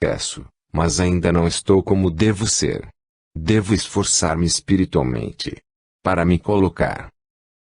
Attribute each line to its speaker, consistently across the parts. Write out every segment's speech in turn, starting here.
Speaker 1: Peço, mas ainda não estou como devo ser. Devo esforçar-me espiritualmente para me colocar.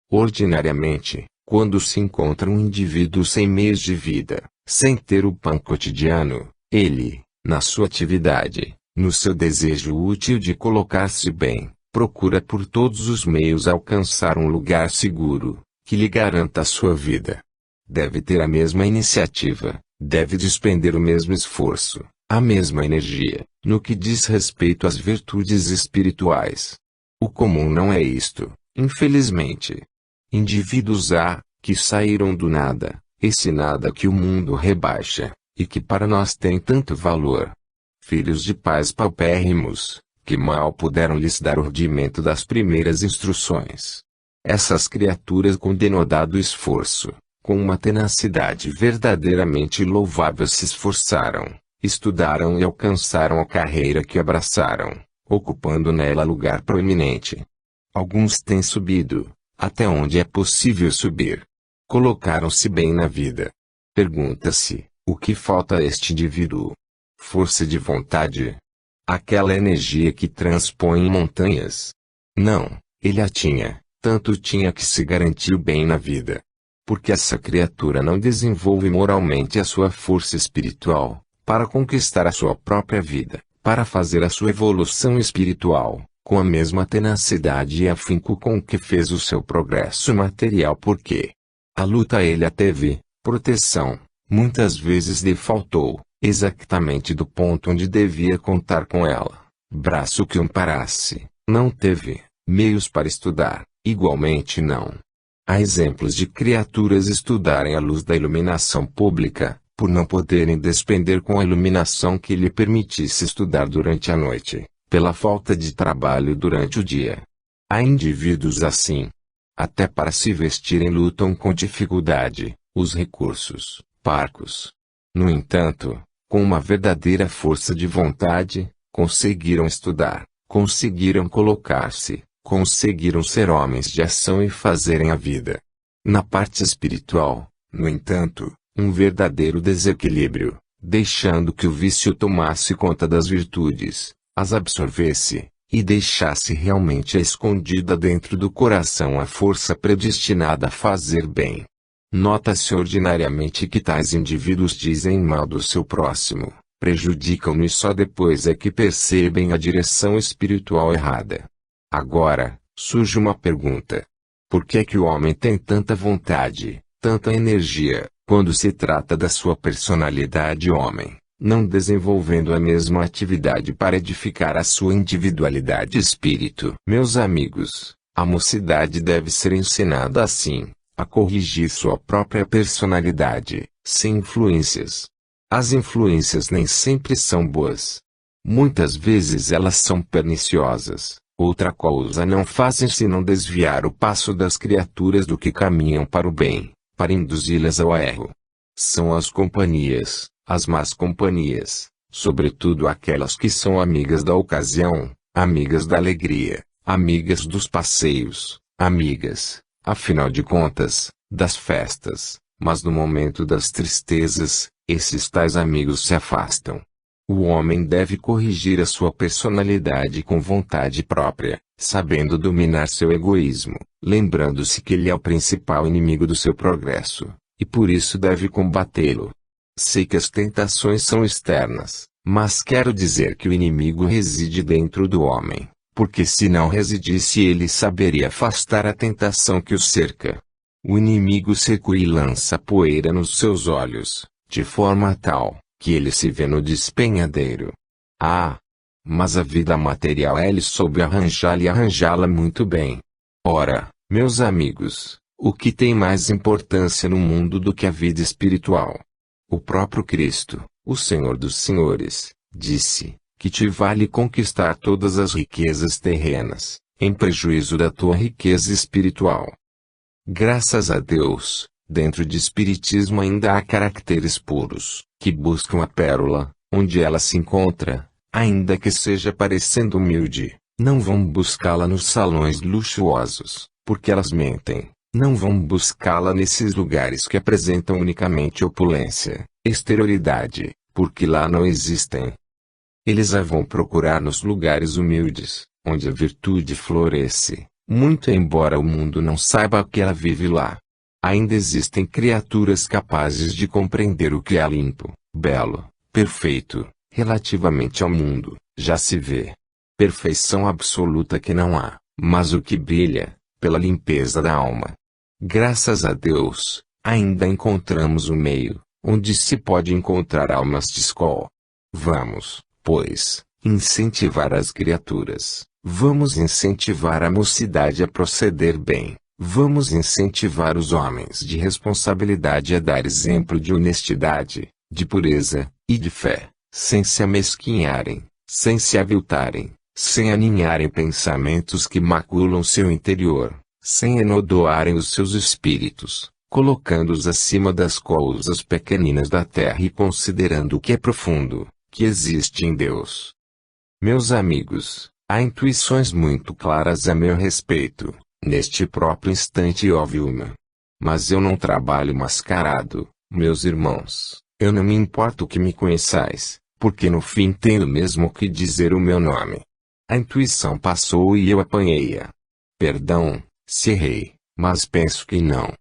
Speaker 1: Ordinariamente, quando se encontra um indivíduo sem meios de vida, sem ter o pão cotidiano, ele, na sua atividade, no seu desejo útil de colocar-se bem, procura por todos os meios alcançar um lugar seguro, que lhe garanta a sua vida. Deve ter a mesma iniciativa, deve despender o mesmo esforço, a mesma energia, no que diz respeito às virtudes espirituais. O comum não é isto, infelizmente. Indivíduos há, que saíram do nada, esse nada que o mundo rebaixa, e que para nós tem tanto valor. Filhos de pais paupérrimos, que mal puderam lhes dar o rudimento das primeiras instruções. Essas criaturas com denodado esforço, com uma tenacidade verdadeiramente louvável se esforçaram, estudaram e alcançaram a carreira que abraçaram, ocupando nela lugar proeminente. Alguns têm subido, até onde é possível subir. Colocaram-se bem na vida. Pergunta-se, o que falta a este indivíduo? Força de vontade? Aquela energia que transpõe montanhas? Não, ele a tinha, tanto tinha que se garantiu bem na vida. Porque essa criatura não desenvolve moralmente a sua força espiritual, para conquistar a sua própria vida, para fazer a sua evolução espiritual, com a mesma tenacidade e afinco com que fez o seu progresso material, porque a luta ele a teve, proteção, muitas vezes lhe faltou, exatamente do ponto onde devia contar com ela, braço que amparasse, não teve, meios para estudar, igualmente não. Há exemplos de criaturas estudarem à luz da iluminação pública, por não poderem despender com a iluminação que lhe permitisse estudar durante a noite, pela falta de trabalho durante o dia. Há indivíduos assim. Até para se vestirem lutam com dificuldade, os recursos, parcos. No entanto, com uma verdadeira força de vontade, conseguiram estudar, conseguiram colocar-se, conseguiram ser homens de ação e fazerem a vida. Na parte espiritual, no entanto, um verdadeiro desequilíbrio, deixando que o vício tomasse conta das virtudes, as absorvesse, e deixasse realmente escondida dentro do coração a força predestinada a fazer bem. Nota-se ordinariamente que tais indivíduos dizem mal do seu próximo, prejudicam-no e só depois é que percebem a direção espiritual errada. Agora, surge uma pergunta. Por que é que o homem tem tanta vontade, tanta energia, quando se trata da sua personalidade homem, não desenvolvendo a mesma atividade para edificar a sua individualidade espírito? Meus amigos, a mocidade deve ser ensinada assim, a corrigir sua própria personalidade, sem influências. As influências nem sempre são boas. Muitas vezes elas são perniciosas. Outra coisa não fazem senão desviar o passo das criaturas do que caminham para o bem, para induzi-las ao erro. São as companhias, as más companhias, sobretudo aquelas que são amigas da ocasião, amigas da alegria, amigas dos passeios, amigas, afinal de contas, das festas, mas no momento das tristezas, esses tais amigos se afastam. O homem deve corrigir a sua personalidade com vontade própria, sabendo dominar seu egoísmo, lembrando-se que ele é o principal inimigo do seu progresso, e por isso deve combatê-lo. Sei que as tentações são externas, mas quero dizer que o inimigo reside dentro do homem, porque se não residisse ele saberia afastar a tentação que o cerca. O inimigo seca e lança poeira nos seus olhos, de forma tal que ele se vê no despenhadeiro. Ah! Mas a vida material ele soube arranjá-la e arranjá-la muito bem. Ora, meus amigos, o que tem mais importância no mundo do que a vida espiritual? O próprio Cristo, o Senhor dos Senhores, disse, que te vale conquistar todas as riquezas terrenas, em prejuízo da tua riqueza espiritual. Graças a Deus, dentro de espiritismo ainda há caracteres puros, que buscam a pérola, onde ela se encontra, ainda que seja parecendo humilde, não vão buscá-la nos salões luxuosos, porque elas mentem, não vão buscá-la nesses lugares que apresentam unicamente opulência, exterioridade, porque lá não existem. Eles a vão procurar nos lugares humildes, onde a virtude floresce, muito embora o mundo não saiba que ela vive lá. Ainda existem criaturas capazes de compreender o que é limpo, belo, perfeito, relativamente ao mundo, já se vê. Perfeição absoluta que não há, mas o que brilha, pela limpeza da alma. Graças a Deus, ainda encontramos o meio, onde se pode encontrar almas de escola. Vamos, pois, incentivar as criaturas, vamos incentivar a mocidade a proceder bem, vamos incentivar os homens de responsabilidade a dar exemplo de honestidade, de pureza, e de fé, sem se amesquinharem, sem se aviltarem, sem aninharem pensamentos que maculam seu interior, sem enodoarem os seus espíritos, colocando-os acima das coisas pequeninas da terra e considerando o que é profundo, que existe em Deus. Meus amigos, há intuições muito claras a meu respeito, neste próprio instante houve uma. Mas eu não trabalho mascarado, meus irmãos, eu não me importo que me conheçais, porque no fim tenho mesmo que dizer o meu nome. A intuição passou e eu apanhei-a. Perdão, se errei, mas penso que não.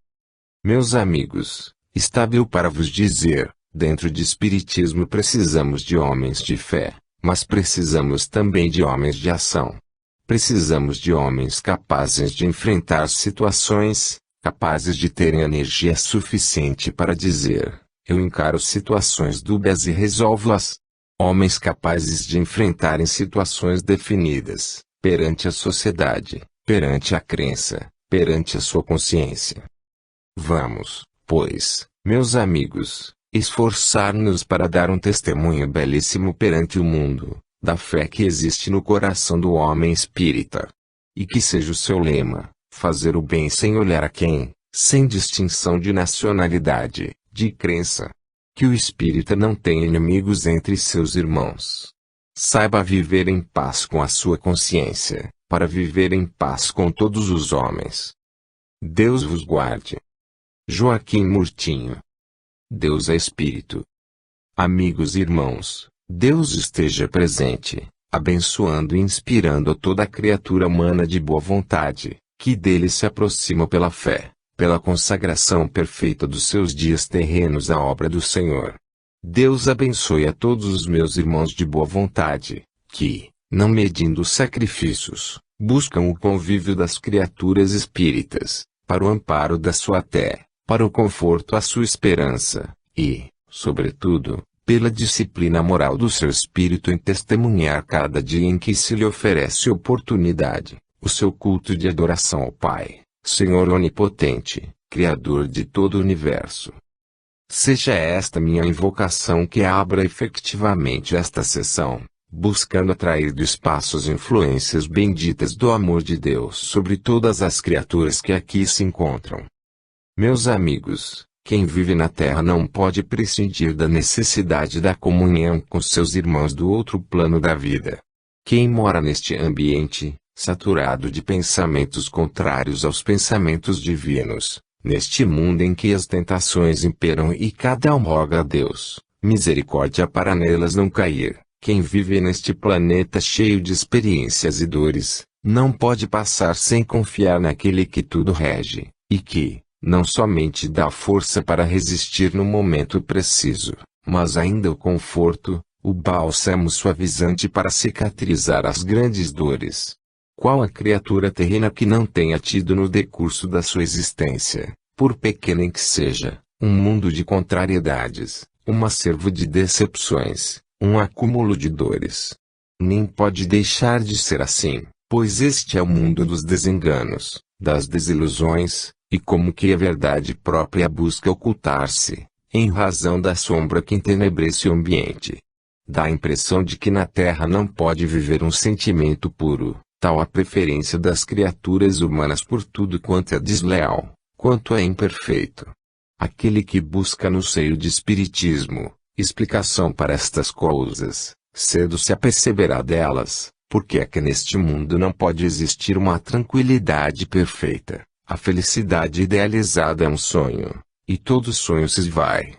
Speaker 1: Meus amigos, estável para vos dizer, dentro de espiritismo precisamos de homens de fé, mas precisamos também de homens de ação. Precisamos de homens capazes de enfrentar situações, capazes de terem energia suficiente para dizer, eu encaro situações dúbias e resolvo-as. Homens capazes de enfrentarem situações definidas, perante a sociedade, perante a crença, perante a sua consciência. Vamos, pois, meus amigos, esforçar-nos para dar um testemunho belíssimo perante o mundo, da fé que existe no coração do homem espírita. E que seja o seu lema, fazer o bem sem olhar a quem, sem distinção de nacionalidade, de crença. Que o espírita não tenha inimigos entre seus irmãos. Saiba viver em paz com a sua consciência, para viver em paz com todos os homens. Deus vos guarde. Joaquim Murtinho. Deus é Espírito. Amigos e irmãos, Deus esteja presente, abençoando e inspirando a toda criatura humana de boa vontade, que dele se aproxima pela fé, pela consagração perfeita dos seus dias terrenos à obra do Senhor. Deus abençoe a todos os meus irmãos de boa vontade, que, não medindo sacrifícios, buscam o convívio das criaturas espíritas, para o amparo da sua fé, para o conforto à sua esperança, e, sobretudo, pela disciplina moral do seu espírito em testemunhar cada dia em que se lhe oferece oportunidade, o seu culto de adoração ao Pai, Senhor onipotente, Criador de todo o universo. Seja esta minha invocação que abra efetivamente esta sessão, buscando atrair do espaço as influências benditas do amor de Deus sobre todas as criaturas que aqui se encontram. Meus amigos, quem vive na Terra não pode prescindir da necessidade da comunhão com seus irmãos do outro plano da vida. Quem mora neste ambiente, saturado de pensamentos contrários aos pensamentos divinos, neste mundo em que as tentações imperam e cada um roga a Deus, misericórdia para nelas não cair, quem vive neste planeta cheio de experiências e dores, não pode passar sem confiar naquele que tudo rege, e que, não somente dá força para resistir no momento preciso, mas ainda o conforto, o bálsamo suavizante para cicatrizar as grandes dores. Qual a criatura terrena que não tenha tido no decurso da sua existência, por pequena em que seja, um mundo de contrariedades, um acervo de decepções, um acúmulo de dores? Nem pode deixar de ser assim, pois este é o mundo dos desenganos, das desilusões, e como que a verdade própria busca ocultar-se, em razão da sombra que entenebrece o ambiente. Dá a impressão de que na Terra não pode viver um sentimento puro, tal a preferência das criaturas humanas por tudo quanto é desleal, quanto é imperfeito. Aquele que busca no seio de espiritismo, explicação para estas coisas, cedo se aperceberá delas, porque é que neste mundo não pode existir uma tranquilidade perfeita. A felicidade idealizada é um sonho, e todo sonho se esvai.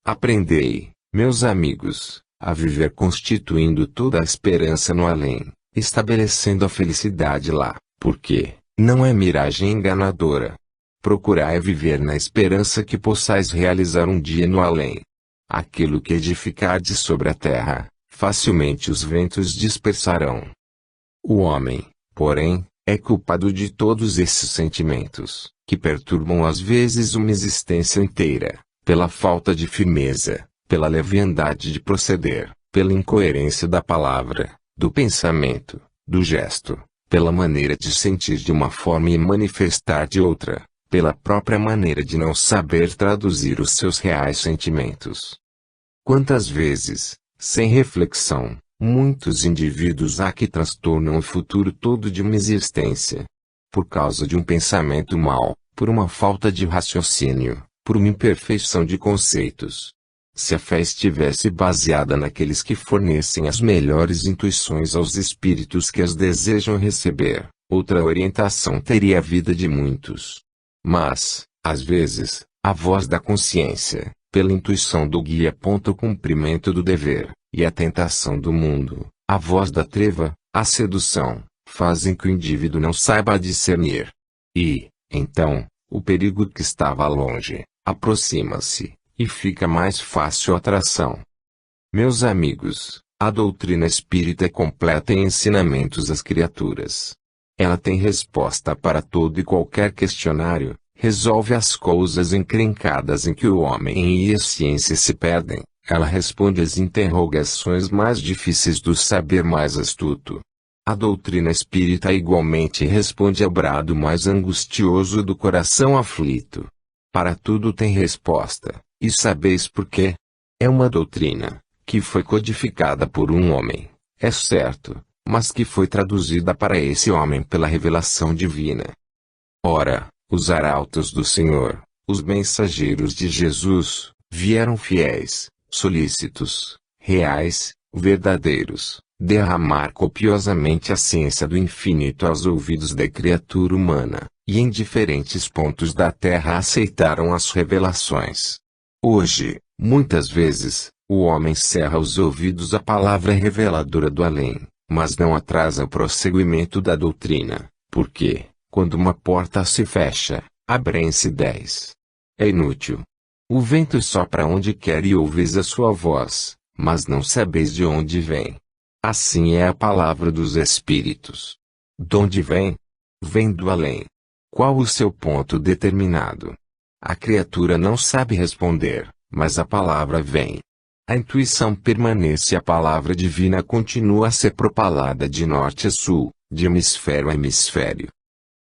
Speaker 1: Aprendei, Meus amigos, a viver constituindo toda a esperança no além, estabelecendo a felicidade lá, porque não é miragem enganadora. Procurai viver na esperança que possais realizar um dia no além. Aquilo que edificardes sobre a terra, facilmente os ventos dispersarão. O homem, porém, é culpado de todos esses sentimentos, que perturbam às vezes uma existência inteira, pela falta de firmeza, pela leviandade de proceder, pela incoerência da palavra, do pensamento, do gesto, pela maneira de sentir de uma forma e manifestar de outra, pela própria maneira de não saber traduzir os seus reais sentimentos. Quantas vezes, sem reflexão, muitos indivíduos há que transtornam o futuro todo de uma existência. Por causa de um pensamento mau, por uma falta de raciocínio, por uma imperfeição de conceitos. Se a fé estivesse baseada naqueles que fornecem as melhores intuições aos espíritos que as desejam receber, outra orientação teria a vida de muitos. Mas, às vezes, a voz da consciência, pela intuição do guia aponta o cumprimento do dever, e a tentação do mundo, a voz da treva, a sedução, fazem que o indivíduo não saiba discernir. E, então, o perigo que estava longe, aproxima-se, e fica mais fácil a atração. Meus amigos, a doutrina espírita é completa em ensinamentos às criaturas. Ela tem resposta para todo e qualquer questionário, resolve as coisas encrencadas em que o homem e a ciência se perdem, ela responde às interrogações mais difíceis do saber mais astuto. A doutrina espírita igualmente responde ao brado mais angustioso do coração aflito. Para tudo tem resposta, e sabeis por quê? É uma doutrina, que foi codificada por um homem, é certo, mas que foi traduzida para esse homem pela revelação divina. Ora, os arautos do Senhor, os mensageiros de Jesus, vieram fiéis, solícitos, reais, verdadeiros, derramar copiosamente a ciência do infinito aos ouvidos da criatura humana, e em diferentes pontos da terra aceitaram as revelações. Hoje, muitas vezes, o homem cerra os ouvidos à palavra reveladora do além, mas não atrasa o prosseguimento da doutrina, porque, quando uma porta se fecha, abrem-se 10. É inútil. O vento sopra onde quer e ouves a sua voz, mas não sabeis de onde vem. Assim é a palavra dos Espíritos. Donde vem? Vem do além. Qual o seu ponto determinado? A criatura não sabe responder, mas a palavra vem. A intuição permanece e a palavra divina continua a ser propalada de norte a sul, de hemisfério a hemisfério.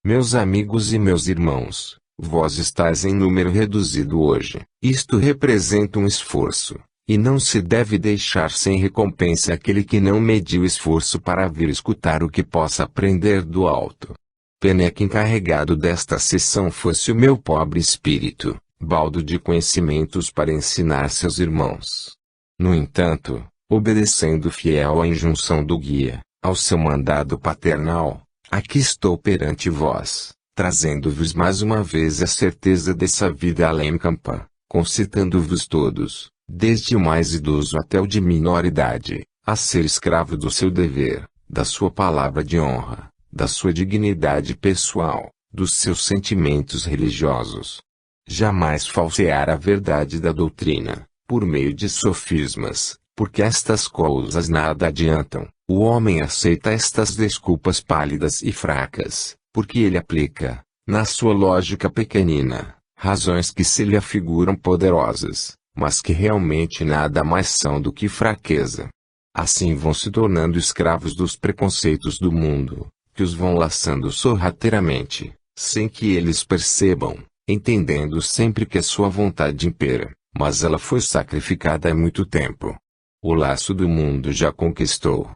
Speaker 1: Meus amigos e meus irmãos, vós estáis em número reduzido hoje. Isto representa um esforço, e não se deve deixar sem recompensa aquele que não mediu esforço para vir escutar o que possa aprender do alto. Pena é que encarregado desta sessão fosse o meu pobre espírito, baldo de conhecimentos para ensinar seus irmãos. No entanto, obedecendo fiel à injunção do guia, ao seu mandado paternal, aqui estou perante vós, trazendo-vos mais uma vez a certeza dessa vida além campa, concitando-vos todos, desde o mais idoso até o de menor idade, a ser escravo do seu dever, da sua palavra de honra, da sua dignidade pessoal, dos seus sentimentos religiosos. Jamais falsear a verdade da doutrina, por meio de sofismas, porque estas coisas nada adiantam. O homem aceita estas desculpas pálidas e fracas, porque ele aplica, na sua lógica pequenina, razões que se lhe afiguram poderosas, mas que realmente nada mais são do que fraqueza. Assim vão se tornando escravos dos preconceitos do mundo, que os vão laçando sorrateiramente, sem que eles percebam, entendendo sempre que a sua vontade impera, mas ela foi sacrificada há muito tempo. O laço do mundo já conquistou.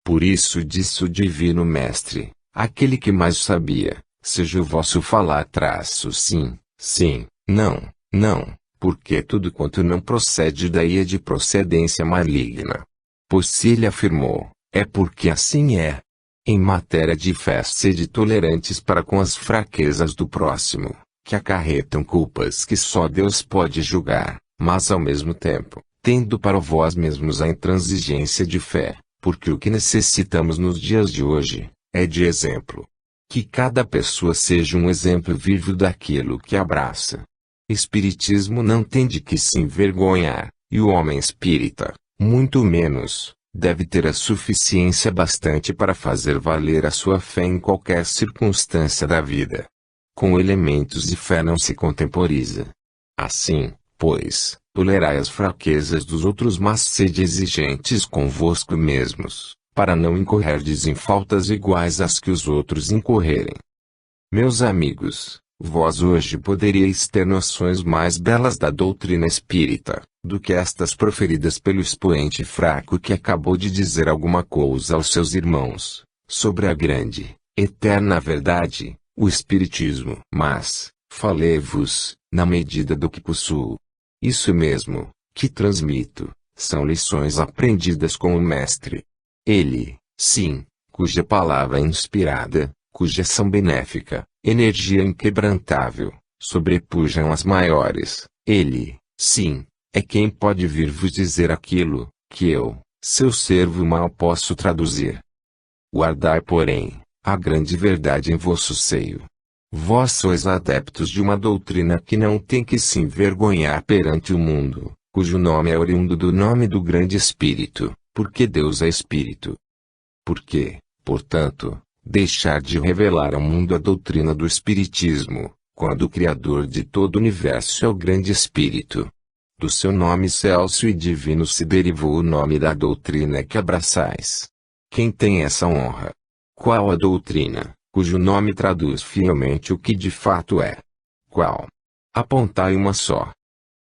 Speaker 1: Por isso disse o Divino Mestre, aquele que mais sabia, seja o vosso falar traço sim, sim, não, não, porque tudo quanto não procede daí é de procedência maligna. Pois se ele afirmou, é porque assim é. Em matéria de fé sede tolerantes para com as fraquezas do próximo, que acarretam culpas que só Deus pode julgar, mas ao mesmo tempo, tendo para vós mesmos a intransigência de fé, porque o que necessitamos nos dias de hoje, é de exemplo. Que cada pessoa seja um exemplo vivo daquilo que abraça. Espiritismo não tem de que se envergonhar, e o homem espírita, muito menos, deve ter a suficiência bastante para fazer valer a sua fé em qualquer circunstância da vida. Com elementos de fé não se contemporiza. Assim, pois, tolerai as fraquezas dos outros, mas sede exigentes convosco mesmos, para não incorrerdes em faltas iguais às que os outros incorrerem. Meus amigos, vós hoje poderíeis ter noções mais belas da doutrina espírita, do que estas proferidas pelo expoente fraco que acabou de dizer alguma coisa aos seus irmãos, sobre a grande, eterna verdade, o Espiritismo. Mas, falei-vos, na medida do que possuo. Isso mesmo, que transmito, são lições aprendidas com o Mestre. Ele, sim, cuja palavra é inspirada, cuja ação benéfica, energia inquebrantável, sobrepujam as maiores. Ele, sim, é quem pode vir vos dizer aquilo, que eu, seu servo mal posso traduzir. Guardai, porém, a grande verdade em vosso seio. Vós sois adeptos de uma doutrina que não tem que se envergonhar perante o mundo, cujo nome é oriundo do nome do grande Espírito, porque Deus é Espírito. Porque, portanto, deixar de revelar ao mundo a doutrina do Espiritismo, quando o Criador de todo o universo é o grande Espírito? Do seu nome excelso e divino se derivou o nome da doutrina que abraçais. Quem tem essa honra? Qual a doutrina, cujo nome traduz fielmente o que de fato é? Qual? Apontai uma só.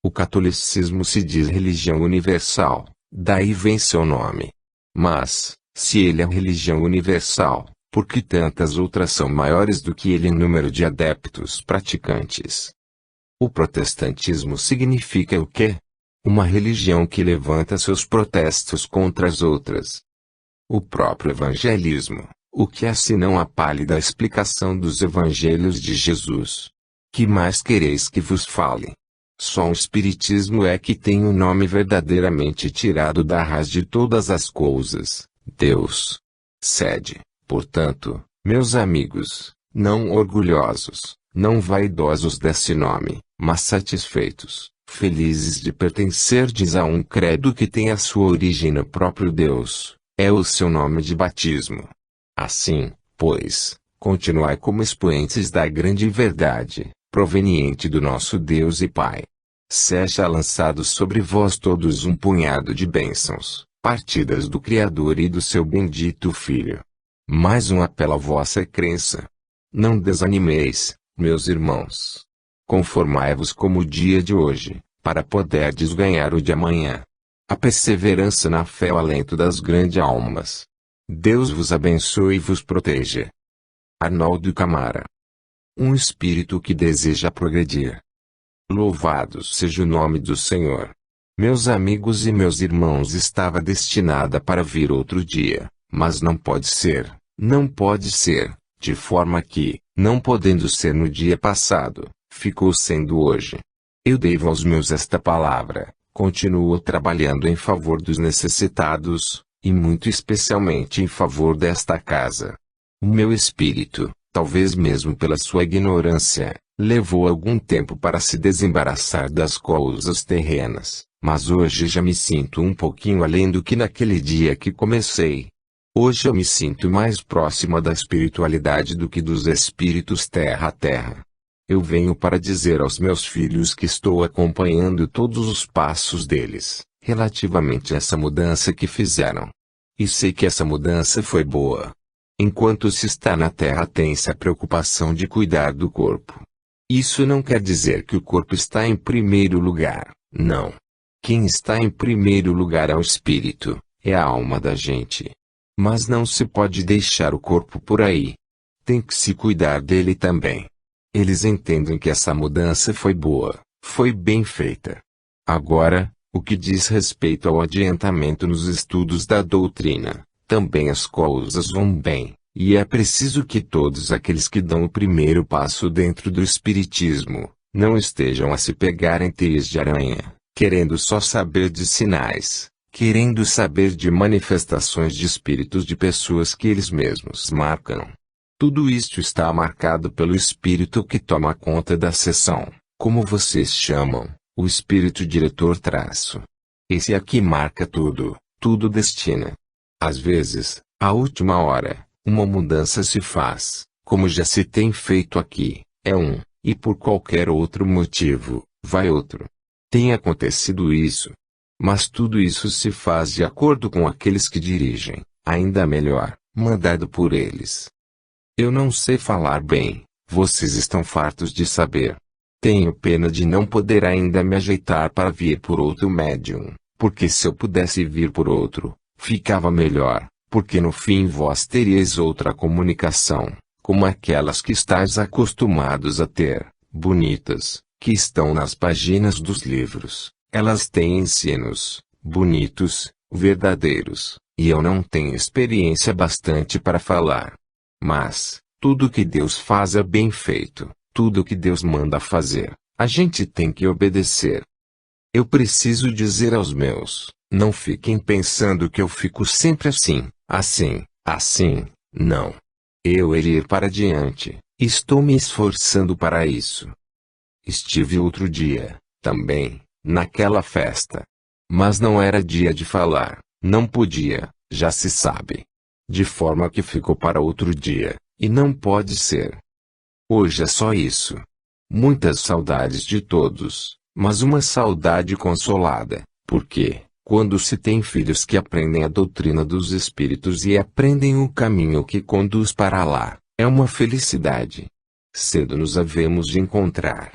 Speaker 1: O catolicismo se diz religião universal, daí vem seu nome. Mas, se ele é religião universal, por que tantas outras são maiores do que ele em número de adeptos praticantes? O protestantismo significa o quê? Uma religião que levanta seus protestos contra as outras. O próprio evangelismo, o que é senão a pálida explicação dos evangelhos de Jesus? Que mais quereis que vos fale? Só o Espiritismo é que tem o nome verdadeiramente tirado da raiz de todas as coisas, Deus. Sede, portanto, meus amigos, não orgulhosos, não vaidosos desse nome, mas satisfeitos, felizes de pertencerdes a um credo que tem a sua origem no próprio Deus, é o seu nome de batismo. Assim, pois, continuai como expoentes da grande verdade, proveniente do nosso Deus e Pai. Seja lançado sobre vós todos um punhado de bênçãos, partidas do Criador e do seu bendito Filho. Mais um apelo à vossa crença. Não desanimeis, meus irmãos. Conformai-vos como o dia de hoje, para poderdes ganhar o de amanhã. A perseverança na fé é o alento das grandes almas. Deus vos abençoe e vos proteja. Arnaldo Camara. Um espírito que deseja progredir. Louvado seja o nome do Senhor. Meus amigos e meus irmãos, estava destinada para vir outro dia, mas não pode ser, de forma que, não podendo ser no dia passado, ficou sendo hoje. Eu devo aos meus esta palavra, continuo trabalhando em favor dos necessitados, e muito especialmente em favor desta casa. O meu espírito, talvez mesmo pela sua ignorância, levou algum tempo para se desembaraçar das coisas terrenas, mas hoje já me sinto um pouquinho além do que naquele dia que comecei. Hoje eu me sinto mais próxima da espiritualidade do que dos espíritos terra a terra. Eu venho para dizer aos meus filhos que estou acompanhando todos os passos deles, relativamente a essa mudança que fizeram. E sei que essa mudança foi boa. Enquanto se está na terra tem-se a preocupação de cuidar do corpo. Isso não quer dizer que o corpo está em primeiro lugar, não. Quem está em primeiro lugar é o espírito, é a alma da gente. Mas não se pode deixar o corpo por aí. Tem que se cuidar dele também. Eles entendem que essa mudança foi boa, foi bem feita. Agora, o que diz respeito ao adiantamento nos estudos da doutrina, também as coisas vão bem, e é preciso que todos aqueles que dão o primeiro passo dentro do espiritismo, não estejam a se pegar em teias de aranha, querendo só saber de sinais, querendo saber de manifestações de espíritos de pessoas que eles mesmos marcam. Tudo isto está marcado pelo espírito que toma conta da sessão, como vocês chamam, o espírito diretor traço. Esse aqui marca tudo, tudo destina. Às vezes, à última hora, uma mudança se faz, como já se tem feito aqui, e por qualquer outro motivo, vai outro. Tem acontecido isso. Mas tudo isso se faz de acordo com aqueles que dirigem, ainda melhor, mandado por eles. Eu não sei falar bem, vocês estão fartos de saber. Tenho pena de não poder ainda me ajeitar para vir por outro médium, porque se eu pudesse vir por outro, ficava melhor, porque no fim vós teríeis outra comunicação, como aquelas que estáis acostumados a ter, bonitas, que estão nas páginas dos livros. Elas têm ensinos, bonitos, verdadeiros, e eu não tenho experiência bastante para falar. Mas, tudo que Deus faz é bem feito, tudo que Deus manda fazer, a gente tem que obedecer. Eu preciso dizer aos meus, não fiquem pensando que eu fico sempre assim, não. Eu irei para diante, estou me esforçando para isso. Estive outro dia, também, naquela festa. Mas não era dia de falar, não podia, já se sabe. De forma que ficou para outro dia, e não pode ser. Hoje é só isso. Muitas saudades de todos, mas uma saudade consolada, porque, quando se tem filhos que aprendem a doutrina dos espíritos e aprendem o caminho que conduz para lá, é uma felicidade. Cedo nos havemos de encontrar.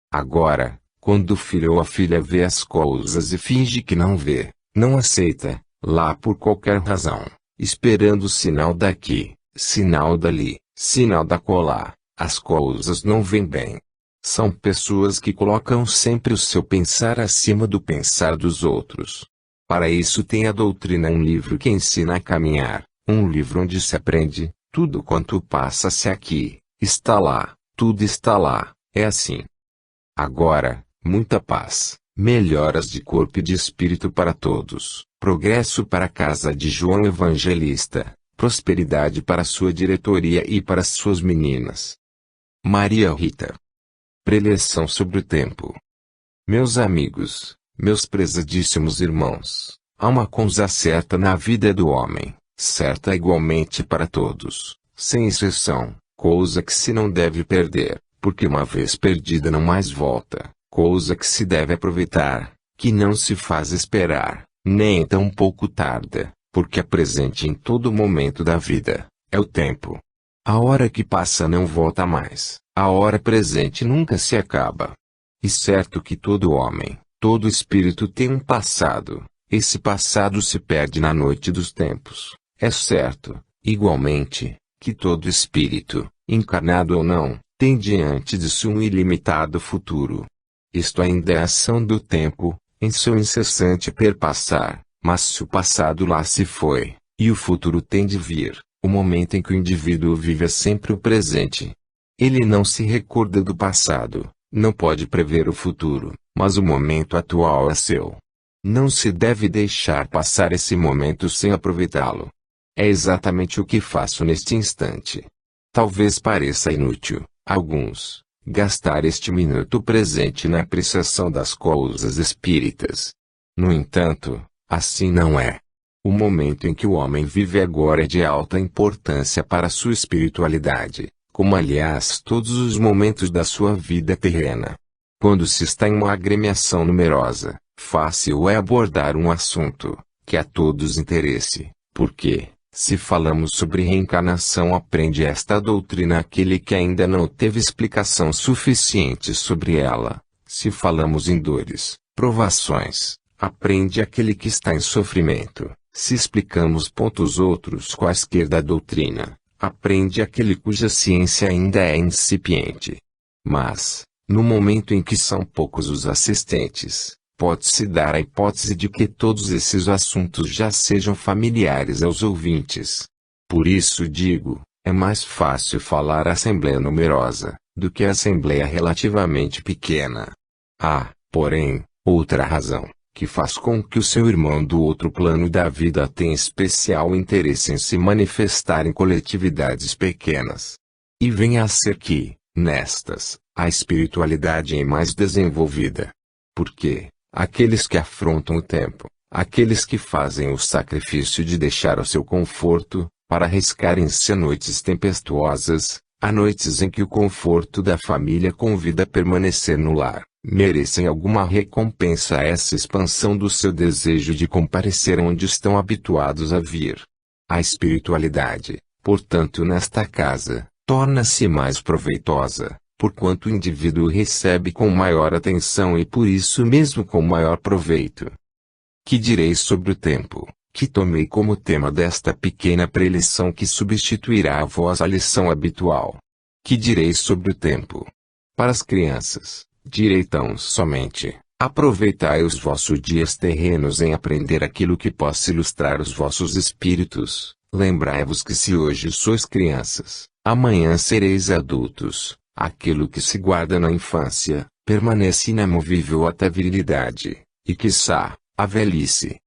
Speaker 1: Agora, quando o filho ou a filha vê as coisas e finge que não vê, não aceita, lá por qualquer razão, esperando sinal daqui, sinal dali, sinal dacolá, as coisas não vêm bem. São pessoas que colocam sempre o seu pensar acima do pensar dos outros. Para isso tem a doutrina, um livro que ensina a caminhar, um livro onde se aprende, tudo quanto passa-se aqui, está lá, tudo está lá, é assim. Agora, muita paz, melhoras de corpo e de espírito para todos, progresso para a casa de João Evangelista, prosperidade para sua diretoria e para suas meninas. Maria Rita. Preleção sobre o tempo. Meus amigos, meus prezadíssimos irmãos, há uma coisa certa na vida do homem, certa igualmente para todos, sem exceção, coisa que se não deve perder, porque uma vez perdida não mais volta, coisa que se deve aproveitar, que não se faz esperar, nem tão pouco tarda, porque é presente em todo momento da vida, é o tempo. A hora que passa não volta mais, a hora presente nunca se acaba. E certo que todo homem, todo espírito tem um passado, esse passado se perde na noite dos tempos. É certo, igualmente, que todo espírito, encarnado ou não, tem diante de si um ilimitado futuro. Isto ainda é ação do tempo, em seu incessante perpassar, mas se o passado lá se foi, e o futuro tem de vir, o momento em que o indivíduo vive é sempre o presente. Ele não se recorda do passado, não pode prever o futuro, mas o momento atual é seu. Não se deve deixar passar esse momento sem aproveitá-lo. É exatamente o que faço neste instante. Talvez pareça inútil, a alguns, gastar este minuto presente na apreciação das coisas espíritas. No entanto, assim não é. O momento em que o homem vive agora é de alta importância para sua espiritualidade, como aliás todos os momentos da sua vida terrena. Quando se está em uma agremiação numerosa, fácil é abordar um assunto, que a todos interesse, porque, se falamos sobre reencarnação, aprende esta doutrina aquele que ainda não teve explicação suficiente sobre ela. Se falamos em dores, provações, aprende aquele que está em sofrimento. Se explicamos pontos outros quaisquer da doutrina, aprende aquele cuja ciência ainda é incipiente. Mas, no momento em que são poucos os assistentes, pode-se dar a hipótese de que todos esses assuntos já sejam familiares aos ouvintes. Por isso digo, é mais fácil falar à assembleia numerosa, do que à assembleia relativamente pequena. Há, porém, Outra razão, que faz com que o seu irmão do outro plano da vida tenha especial interesse em se manifestar em coletividades pequenas. E venha a ser que, nestas, a espiritualidade é mais desenvolvida. Porque, aqueles que afrontam o tempo, aqueles que fazem o sacrifício de deixar o seu conforto, para arriscarem-se a noites tempestuosas, a noites em que o conforto da família convida a permanecer no lar, merecem alguma recompensa a essa expansão do seu desejo de comparecer onde estão habituados a vir. A espiritualidade, portanto, nesta casa, torna-se mais proveitosa, porquanto o indivíduo recebe com maior atenção e por isso mesmo com maior proveito. Que direi sobre o tempo, que tomei como tema desta pequena preleção que substituirá a vossa lição habitual? Que direi sobre o tempo? Para as crianças, direi tão somente: aproveitai os vossos dias terrenos em aprender aquilo que possa ilustrar os vossos espíritos. Lembrai-vos que se hoje sois crianças, amanhã sereis adultos. Aquilo que se guarda na infância, permanece inamovível até a virilidade, e quiçá, a velhice.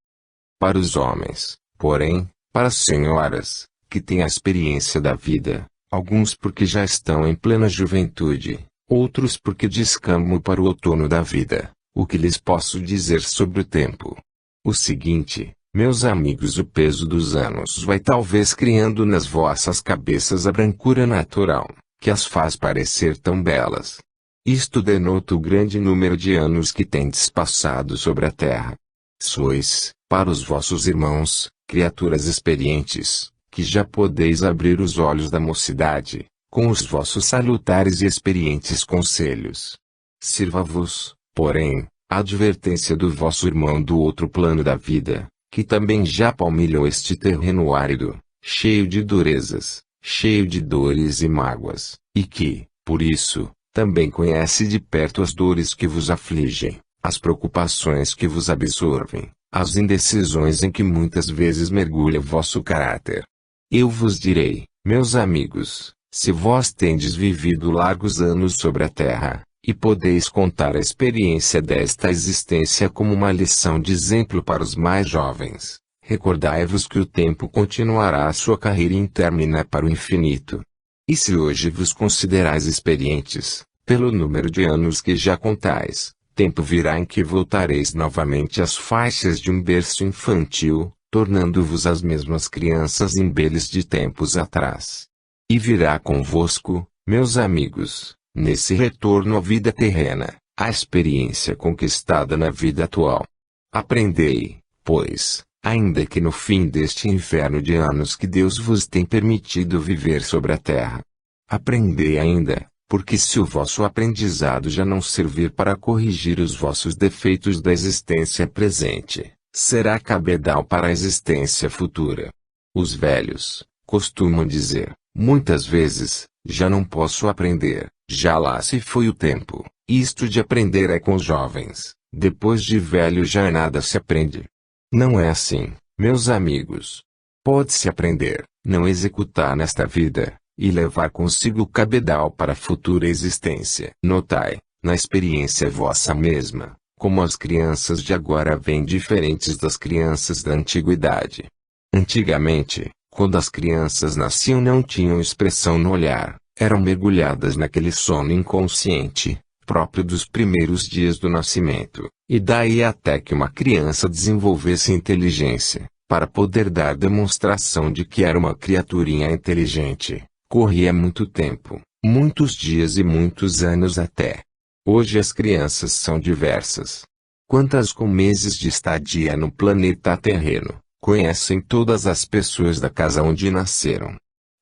Speaker 1: Para os homens, porém, para as senhoras, que têm a experiência da vida, alguns porque já estão em plena juventude, outros porque descamam para o outono da vida, o que lhes posso dizer sobre o tempo? O seguinte, meus amigos: o peso dos anos vai talvez criando nas vossas cabeças a brancura natural, que as faz parecer tão belas. Isto denota o grande número de anos que tendes passado sobre a terra. Sois, para os vossos irmãos, criaturas experientes, que já podeis abrir os olhos da mocidade, com os vossos salutares e experientes conselhos. Sirva-vos, porém, a advertência do vosso irmão do outro plano da vida, que também já palmilhou este terreno árido, cheio de durezas, cheio de dores e mágoas, e que, por isso, também conhece de perto as dores que vos afligem, as preocupações que vos absorvem, as indecisões em que muitas vezes mergulha vosso caráter. Eu vos direi, meus amigos, se vós tendes vivido largos anos sobre a terra, e podeis contar a experiência desta existência como uma lição de exemplo para os mais jovens, recordai-vos que o tempo continuará a sua carreira intermina para o infinito. E se hoje vos considerais experientes, pelo número de anos que já contais, tempo virá em que voltareis novamente às faixas de um berço infantil, tornando-vos as mesmas crianças imbeles de tempos atrás. E virá convosco, meus amigos, nesse retorno à vida terrena, a experiência conquistada na vida atual. Aprendei, pois, ainda que no fim deste inferno de anos que Deus vos tem permitido viver sobre a terra. Aprendei ainda, porque se o vosso aprendizado já não servir para corrigir os vossos defeitos da existência presente, será cabedal para a existência futura. Os velhos costumam dizer, muitas vezes: já não posso aprender, já lá se foi o tempo. Isto de aprender é com os jovens, depois de velho já nada se aprende. Não é assim, meus amigos. Pode-se aprender, não executar nesta vida, e levar consigo o cabedal para a futura existência. Notai, na experiência vossa mesma, como as crianças de agora vêm diferentes das crianças da antiguidade. Antigamente, quando as crianças nasciam não tinham expressão no olhar, eram mergulhadas naquele sono inconsciente, próprio dos primeiros dias do nascimento, e daí até que uma criança desenvolvesse inteligência, para poder dar demonstração de que era uma criaturinha inteligente, corria muito tempo, muitos dias e muitos anos até. Hoje as crianças são diversas. Quantas com meses de estadia no planeta terreno, conhecem todas as pessoas da casa onde nasceram.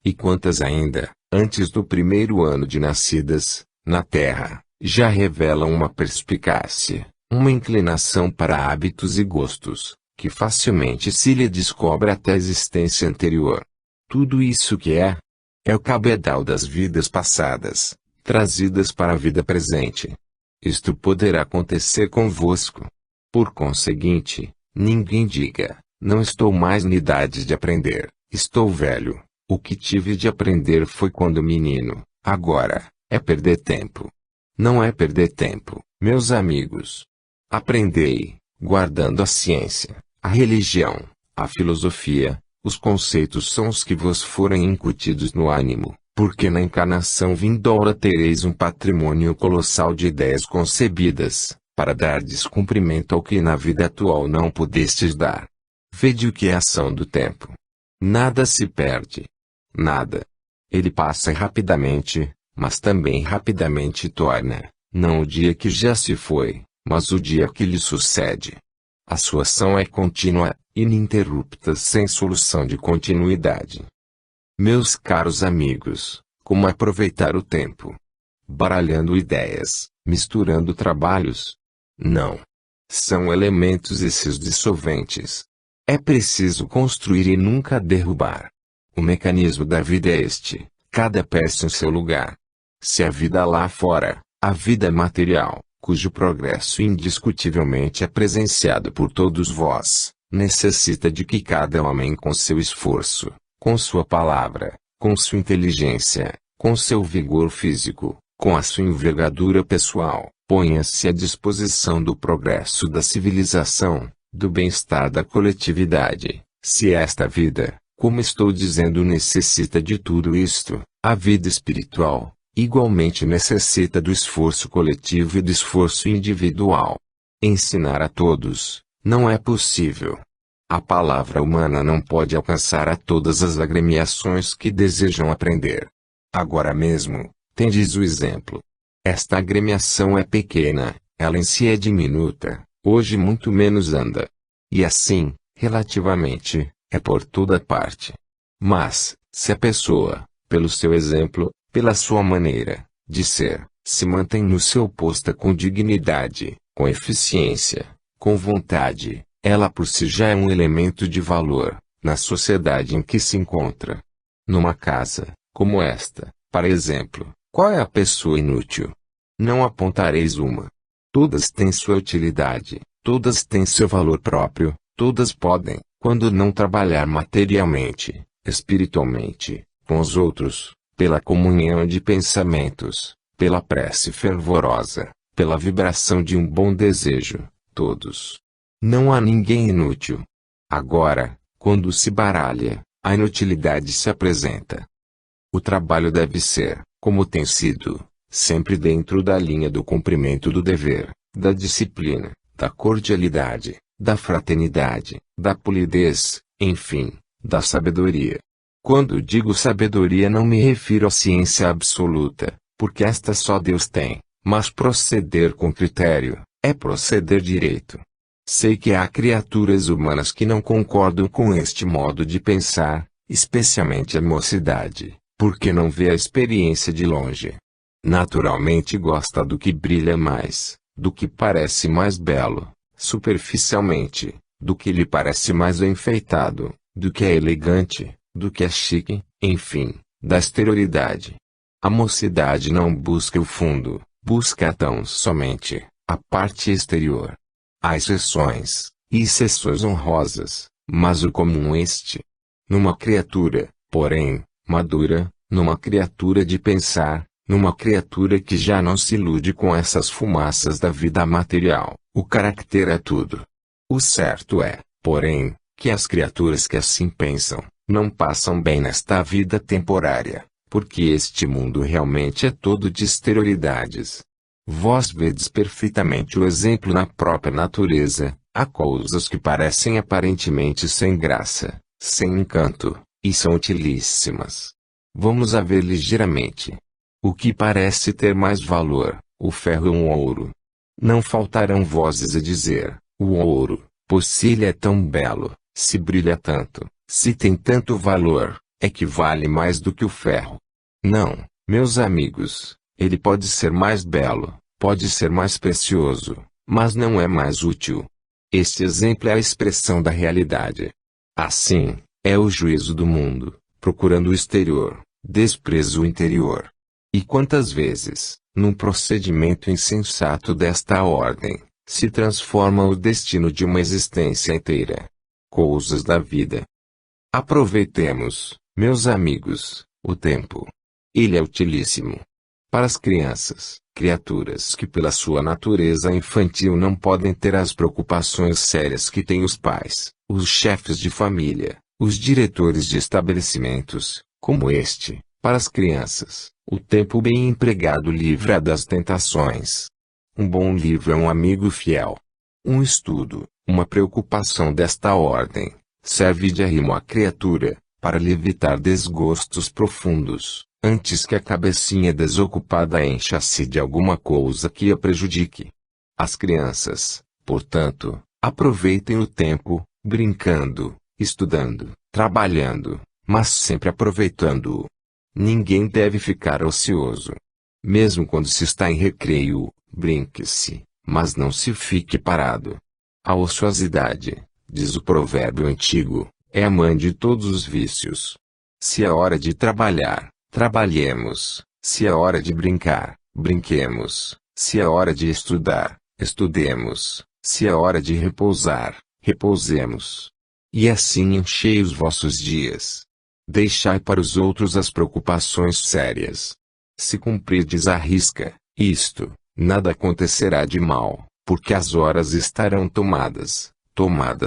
Speaker 1: E quantas ainda, antes do primeiro ano de nascidas, na Terra, já revelam uma perspicácia, uma inclinação para hábitos e gostos, que facilmente se lhe descobre até a existência anterior. Tudo isso que é o cabedal das vidas passadas, trazidas para a vida presente. Isto poderá acontecer convosco. Por conseguinte, ninguém diga, não estou mais na idade de aprender, estou velho, o que tive de aprender foi quando menino, agora, é perder tempo. Não é perder tempo, meus amigos. Aprendei, guardando a ciência, a religião, a filosofia, os conceitos são os que vos forem incutidos no ânimo, porque na encarnação vindoura tereis um patrimônio colossal de ideias concebidas, para dar descumprimento ao que na vida atual não pudestes dar. Vede o que é a ação do tempo. Nada se perde. Nada. Ele passa rapidamente, mas também rapidamente torna, não o dia que já se foi, mas o dia que lhe sucede. A sua ação é contínua, ininterrupta, sem solução de continuidade. Meus caros amigos, como aproveitar o tempo? Baralhando ideias, misturando trabalhos? Não. São elementos esses dissolventes. É preciso construir e nunca derrubar. O mecanismo da vida é este, cada peça em seu lugar. Se a vida lá fora, a vida material, cujo progresso indiscutivelmente é presenciado por todos vós, necessita de que cada homem com seu esforço, com sua palavra, com sua inteligência, com seu vigor físico, com a sua envergadura pessoal, ponha-se à disposição do progresso da civilização, do bem-estar da coletividade. Se esta vida, como estou dizendo, necessita de tudo isto, a vida espiritual, igualmente necessita do esforço coletivo e do esforço individual. Ensinar a todos, não é possível. A palavra humana não pode alcançar a todas as agremiações que desejam aprender. Agora mesmo, tendes o exemplo. Esta agremiação é pequena, ela em si é diminuta, hoje muito menos anda. E assim, relativamente, é por toda parte. Mas, se a pessoa, pelo seu exemplo, pela sua maneira de ser, se mantém no seu posto com dignidade, com eficiência, com vontade, ela por si já é um elemento de valor, na sociedade em que se encontra. Numa casa, como esta, para exemplo, qual é a pessoa inútil? Não apontareis uma. Todas têm sua utilidade, todas têm seu valor próprio, todas podem, quando não trabalhar materialmente, espiritualmente, com os outros, pela comunhão de pensamentos, pela prece fervorosa, pela vibração de um bom desejo, todos. Não há ninguém inútil. Agora, quando se baralha, a inutilidade se apresenta. O trabalho deve ser, como tem sido, sempre dentro da linha do cumprimento do dever, da disciplina, da cordialidade, da fraternidade, da polidez, enfim, da sabedoria. Quando digo sabedoria não me refiro à ciência absoluta, porque esta só Deus tem, mas proceder com critério, é proceder direito. Sei que há criaturas humanas que não concordam com este modo de pensar, especialmente a mocidade, porque não vê a experiência de longe. Naturalmente gosta do que brilha mais, do que parece mais belo, superficialmente, do que lhe parece mais enfeitado, do que é elegante, do que é chique, enfim, da exterioridade. A mocidade não busca o fundo, busca tão somente a parte exterior. Há exceções, e exceções honrosas, mas o comum este. Numa criatura, porém, madura, numa criatura de pensar, numa criatura que já não se ilude com essas fumaças da vida material, o caráter é tudo. O certo é, porém, que as criaturas que assim pensam, não passam bem nesta vida temporária, porque este mundo realmente é todo de exterioridades. Vós vedes perfeitamente o exemplo na própria natureza, há coisas que parecem aparentemente sem graça, sem encanto, e são utilíssimas. Vamos a ver ligeiramente. O que parece ter mais valor, o ferro ou o ouro. Não faltarão vozes a dizer, o ouro, pois se ele é tão belo, se brilha tanto, se tem tanto valor, é que vale mais do que o ferro. Não, meus amigos. Ele pode ser mais belo, pode ser mais precioso, mas não é mais útil. Este exemplo é a expressão da realidade. Assim, é o juízo do mundo, procurando o exterior, despreza o interior. E quantas vezes, num procedimento insensato desta ordem, se transforma o destino de uma existência inteira. Coisas da vida. Aproveitemos, meus amigos, o tempo. Ele é utilíssimo. Para as crianças, Criaturas que pela sua natureza infantil não podem ter as preocupações sérias que têm os pais, os chefes de família, os diretores de estabelecimentos, como este. Para as crianças, o tempo bem empregado livra das tentações. Um bom livro é um amigo fiel. Um estudo, uma preocupação desta ordem, serve de arrimo à criatura, para lhe evitar desgostos profundos, antes que a cabecinha desocupada encha-se de alguma coisa que a prejudique. As crianças, portanto, aproveitem o tempo, brincando, estudando, trabalhando, mas sempre aproveitando-o. Ninguém deve ficar ocioso. Mesmo quando se está em recreio, brinque-se, mas não se fique parado. A ociosidade, diz o provérbio antigo, é a mãe de todos os vícios. Se é hora de trabalhar, trabalhemos. Se é hora de brincar, brinquemos. Se é hora de estudar, estudemos. Se é hora de repousar, repousemos. E assim enchei os vossos dias. Deixai para os outros as preocupações sérias. Se cumprirdes à risca isto, nada acontecerá de mal, porque as horas estarão tomadas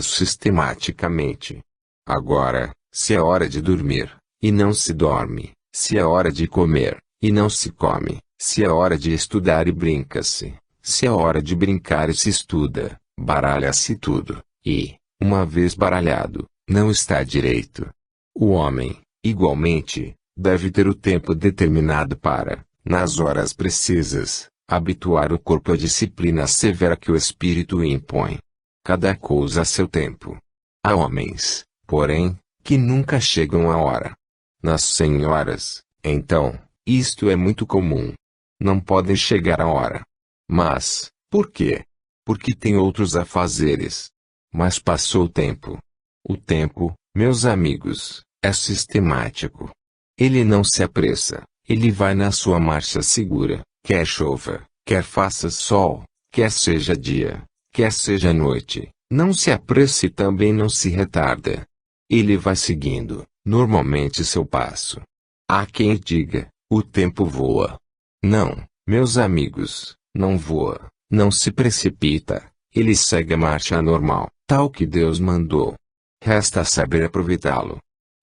Speaker 1: sistematicamente. Agora, se é hora de dormir, e não se dorme, se é hora de comer, e não se come, se é hora de estudar e brinca-se, se é hora de brincar e se estuda, baralha-se tudo, e, uma vez baralhado, não está direito. O homem, igualmente, deve ter o tempo determinado para, nas horas precisas, habituar o corpo à disciplina severa que o espírito impõe. Cada coisa a seu tempo. Há homens, porém, que nunca chegam à hora. Nas senhoras, então, isto é muito comum. Não podem chegar à hora. Mas, por quê? Porque têm outros afazeres. Mas passou o tempo. O tempo, meus amigos, é sistemático. Ele não se apressa, ele vai na sua marcha segura, quer chova, quer faça sol, quer seja dia, quer seja noite, não se apressa e também não se retarda. Ele vai seguindo, normalmente seu passo. Há quem diga, o tempo voa. Não, meus amigos, não voa, não se precipita, ele segue a marcha normal, tal que Deus mandou. Resta saber aproveitá-lo.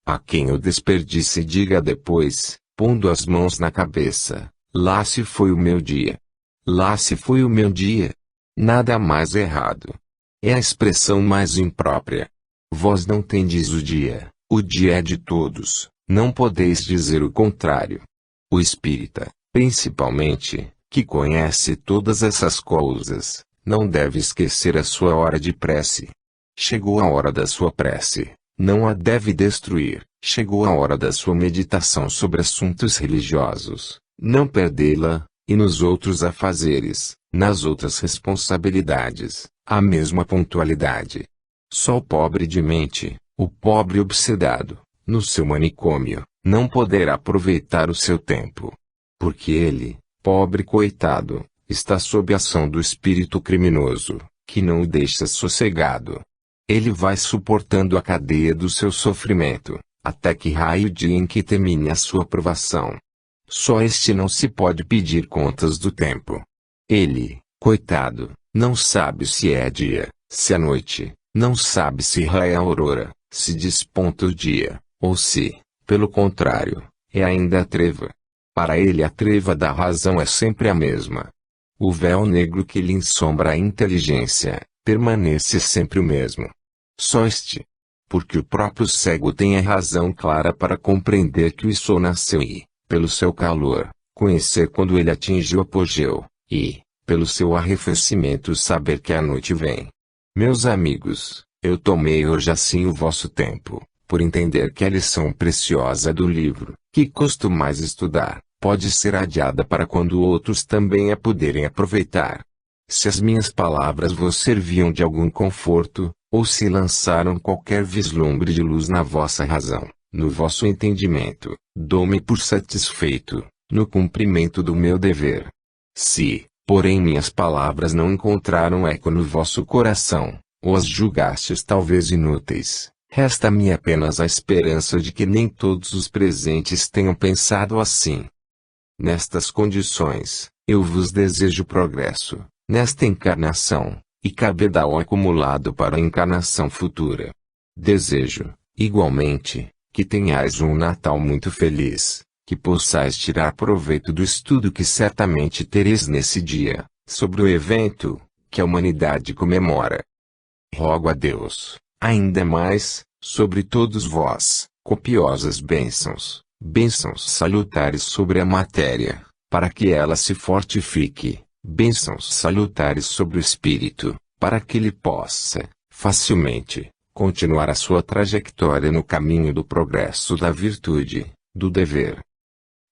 Speaker 1: Há quem o desperdice e diga depois, pondo as mãos na cabeça, lá se foi o meu dia. Lá se foi o meu dia. Nada mais errado. É a expressão mais imprópria. Vós não tendes o dia é de todos, não podeis dizer o contrário. O espírita, principalmente, que conhece todas essas coisas, não deve esquecer a sua hora de prece. Chegou a hora da sua prece, não a deve destruir. Chegou a hora da sua meditação sobre assuntos religiosos, não perdê-la, e nos outros afazeres, nas outras responsabilidades, a mesma pontualidade. Só o pobre de mente, o pobre obsedado, no seu manicômio, não poderá aproveitar o seu tempo. Porque ele, pobre coitado, está sob a ação do espírito criminoso, que não o deixa sossegado. Ele vai suportando a cadeia do seu sofrimento, até que raie o dia em que termine a sua provação. Só este não se pode pedir contas do tempo. Ele, coitado, não sabe se é dia, se é noite, não sabe se raia a aurora, se desponta o dia, ou se, pelo contrário, é ainda a treva. Para ele a treva da razão é sempre a mesma. O véu negro que lhe ensombra a inteligência, permanece sempre o mesmo. Só este. Porque o próprio cego tem a razão clara para compreender que o sol nasceu e, pelo seu calor, conhecer quando ele atinge o apogeu, e, pelo seu arrefecimento saber que a noite vem. Meus amigos, eu tomei hoje assim o vosso tempo, por entender que a lição preciosa do livro, que costumais estudar, pode ser adiada para quando outros também a poderem aproveitar. Se as minhas palavras vos serviam de algum conforto, ou se lançaram qualquer vislumbre de luz na vossa razão, no vosso entendimento, dou-me por satisfeito, no cumprimento do meu dever. Se, porém minhas palavras não encontraram eco no vosso coração, ou as julgastes talvez inúteis, resta-me apenas a esperança de que nem todos os presentes tenham pensado assim. Nestas condições, Eu vos desejo progresso, nesta encarnação, e cabedal acumulado para a encarnação futura. Desejo, igualmente, que tenhais um Natal muito feliz, que possais tirar proveito do estudo que certamente tereis nesse dia, sobre o evento, que a humanidade comemora. Rogo a Deus, ainda mais, sobre todos vós, copiosas bênçãos, bênçãos salutares sobre a matéria, para que ela se fortifique, bênçãos salutares sobre o espírito, para que ele possa, facilmente, continuar a sua trajetória no caminho do progresso da virtude, do dever.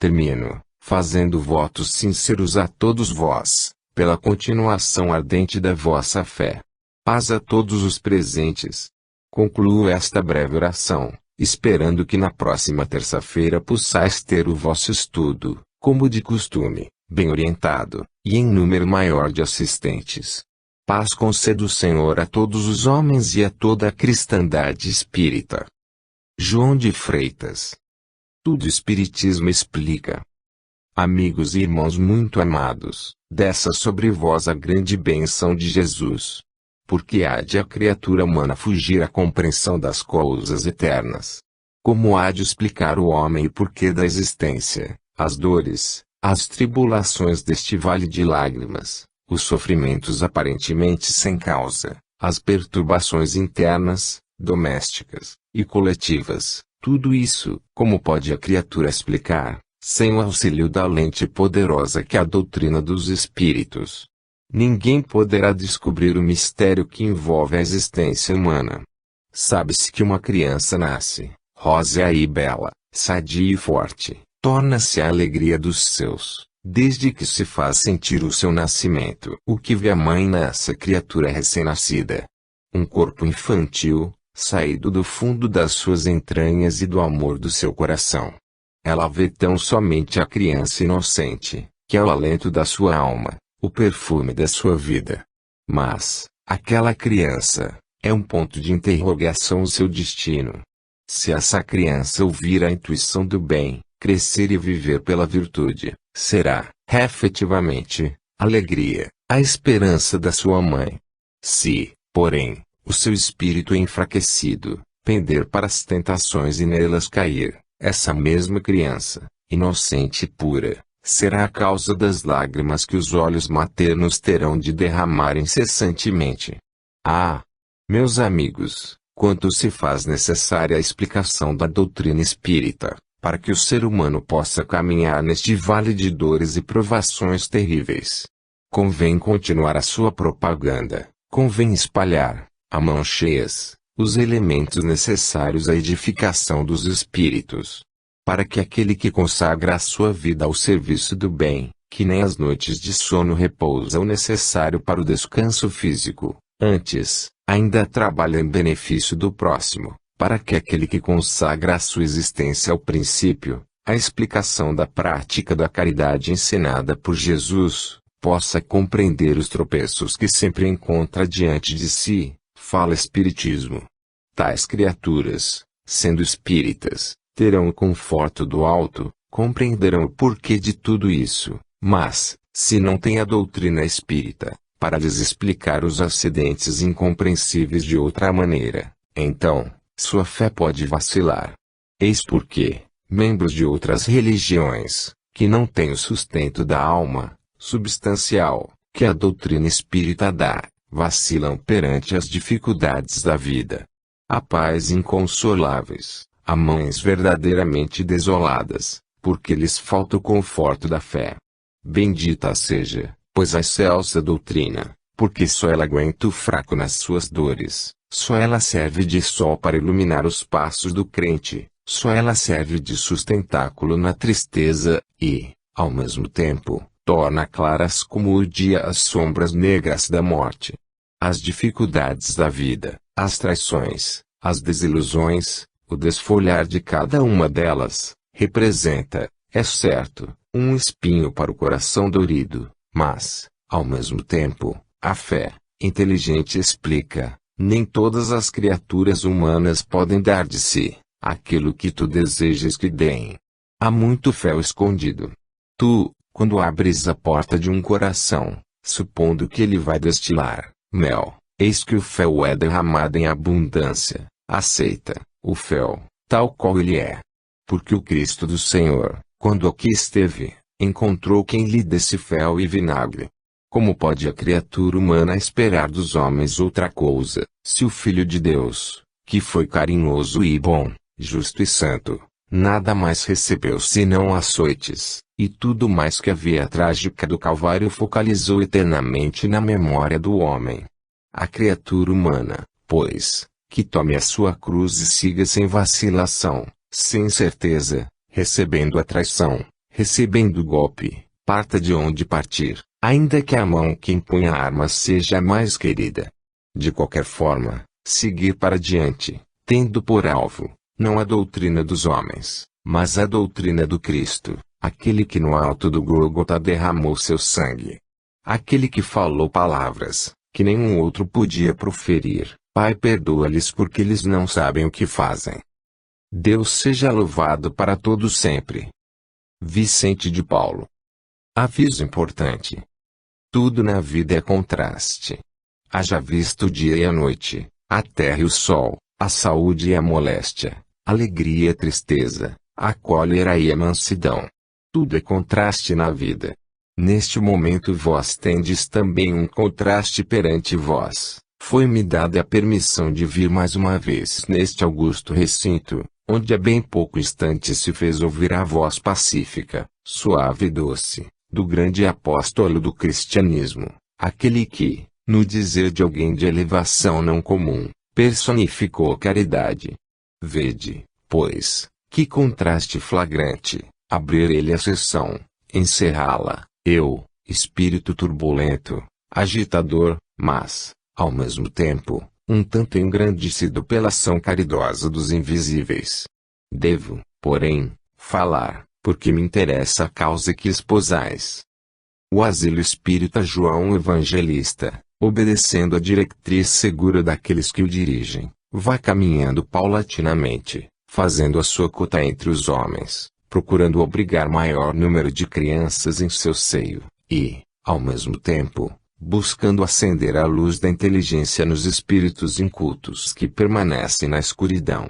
Speaker 1: Termino, fazendo votos sinceros a todos vós, pela continuação ardente da vossa fé. Paz a todos os presentes. Concluo esta breve oração, esperando que na próxima terça-feira possais ter o vosso estudo, como de costume, bem orientado, e em número maior de assistentes. Paz conceda o Senhor a todos os homens e a toda a cristandade espírita. João de Freitas. Tudo Espiritismo explica. Amigos e irmãos muito amados, desça sobre vós a grande bênção de Jesus. Porque há de a criatura humana fugir à compreensão das coisas eternas? Como há de explicar o homem o porquê da existência, as dores, as tribulações deste vale de lágrimas, os sofrimentos aparentemente sem causa, as perturbações internas, domésticas e coletivas, tudo isso, como pode a criatura explicar, sem o auxílio da lente poderosa que é a doutrina dos espíritos? Ninguém poderá descobrir o mistério que envolve a existência humana. Sabe-se que uma criança nasce, rósea e bela, sadia e forte, torna-se a alegria dos seus, desde que se faz sentir o seu nascimento. O que vê a mãe nessa criatura recém-nascida? Um corpo infantil, saído do fundo das suas entranhas e do amor do seu coração. Ela vê tão somente a criança inocente, que é o alento da sua alma, o perfume da sua vida. Mas, aquela criança, é um ponto de interrogação o seu destino. Se essa criança ouvir a intuição do bem, crescer e viver pela virtude, será, efetivamente, alegria, a esperança da sua mãe. Se, porém, o seu espírito enfraquecido, pender para as tentações e nelas cair, essa mesma criança, inocente e pura, será a causa das lágrimas que os olhos maternos terão de derramar incessantemente. Ah! Meus amigos, quanto se faz necessária a explicação da doutrina espírita, para que o ser humano possa caminhar neste vale de dores e provações terríveis. Convém continuar a sua propaganda, convém espalhar, a mãos cheias, os elementos necessários à edificação dos espíritos. Para que aquele que consagra a sua vida ao serviço do bem, que nem as noites de sono repousa o necessário para o descanso físico, antes, ainda trabalha em benefício do próximo, para que aquele que consagra a sua existência ao princípio, a explicação da prática da caridade ensinada por Jesus, possa compreender os tropeços que sempre encontra diante de si, fala Espiritismo. Tais criaturas, sendo espíritas, terão o conforto do alto, compreenderão o porquê de tudo isso, mas, se não têm a doutrina espírita, para lhes explicar os acidentes incompreensíveis de outra maneira, então, sua fé pode vacilar. Eis porque, membros de outras religiões, que não têm o sustento da alma, substancial, que a doutrina espírita dá, vacilam perante as dificuldades da vida. Há pais inconsoláveis, há mães verdadeiramente desoladas, porque lhes falta o conforto da fé. Bendita seja, pois a excelsa doutrina, porque só ela aguenta o fraco nas suas dores, só ela serve de sol para iluminar os passos do crente, só ela serve de sustentáculo na tristeza, e, ao mesmo tempo, torna claras como o dia as sombras negras da morte. As dificuldades da vida, as traições, as desilusões, o desfolhar de cada uma delas, representa, é certo, um espinho para o coração dorido, mas, ao mesmo tempo, a fé, inteligente explica, nem todas as criaturas humanas podem dar de si, aquilo que tu desejas que deem. Há muito fel escondido. Tu, quando abres a porta de um coração, supondo que ele vai destilar mel, eis que o fel é derramado em abundância. Aceita o fel, tal qual ele é. Porque o Cristo do Senhor, quando aqui esteve, encontrou quem lhe desse fel e vinagre. Como pode a criatura humana esperar dos homens outra coisa, se o Filho de Deus, que foi carinhoso e bom, justo e santo, nada mais recebeu senão açoites, e tudo mais que a via trágica do Calvário focalizou eternamente na memória do homem? A criatura humana, pois, que tome a sua cruz e siga sem vacilação, sem certeza, recebendo a traição, recebendo o golpe, parta de onde partir, ainda que a mão que empunha a arma seja a mais querida. De qualquer forma, seguir para diante, tendo por alvo, não a doutrina dos homens, mas a doutrina do Cristo, aquele que no alto do Gólgota derramou seu sangue. Aquele que falou palavras, que nenhum outro podia proferir: Pai, perdoa-lhes porque eles não sabem o que fazem. Deus seja louvado para todo sempre. Vicente de Paulo. Aviso importante. Tudo na vida é contraste. Haja visto o dia e a noite, a terra e o sol, a saúde e a moléstia, a alegria e a tristeza, a cólera e a mansidão. Tudo é contraste na vida. Neste momento vós tendes também um contraste perante vós. Foi-me dada a permissão de vir mais uma vez neste augusto recinto, onde há bem pouco instante se fez ouvir a voz pacífica, suave e doce, do grande apóstolo do cristianismo, aquele que, no dizer de alguém de elevação não comum, personificou a caridade. Vede, pois, que contraste flagrante, abrir ele a sessão, encerrá-la, eu, espírito turbulento, agitador, mas, ao mesmo tempo, um tanto engrandecido pela ação caridosa dos invisíveis. Devo, porém, falar, porque me interessa a causa que esposais. O asilo espírita João Evangelista, obedecendo a diretriz segura daqueles que o dirigem, vai caminhando paulatinamente, fazendo a sua cota entre os homens, procurando obrigar maior número de crianças em seu seio, e, ao mesmo tempo, buscando acender a luz da inteligência nos espíritos incultos que permanecem na escuridão.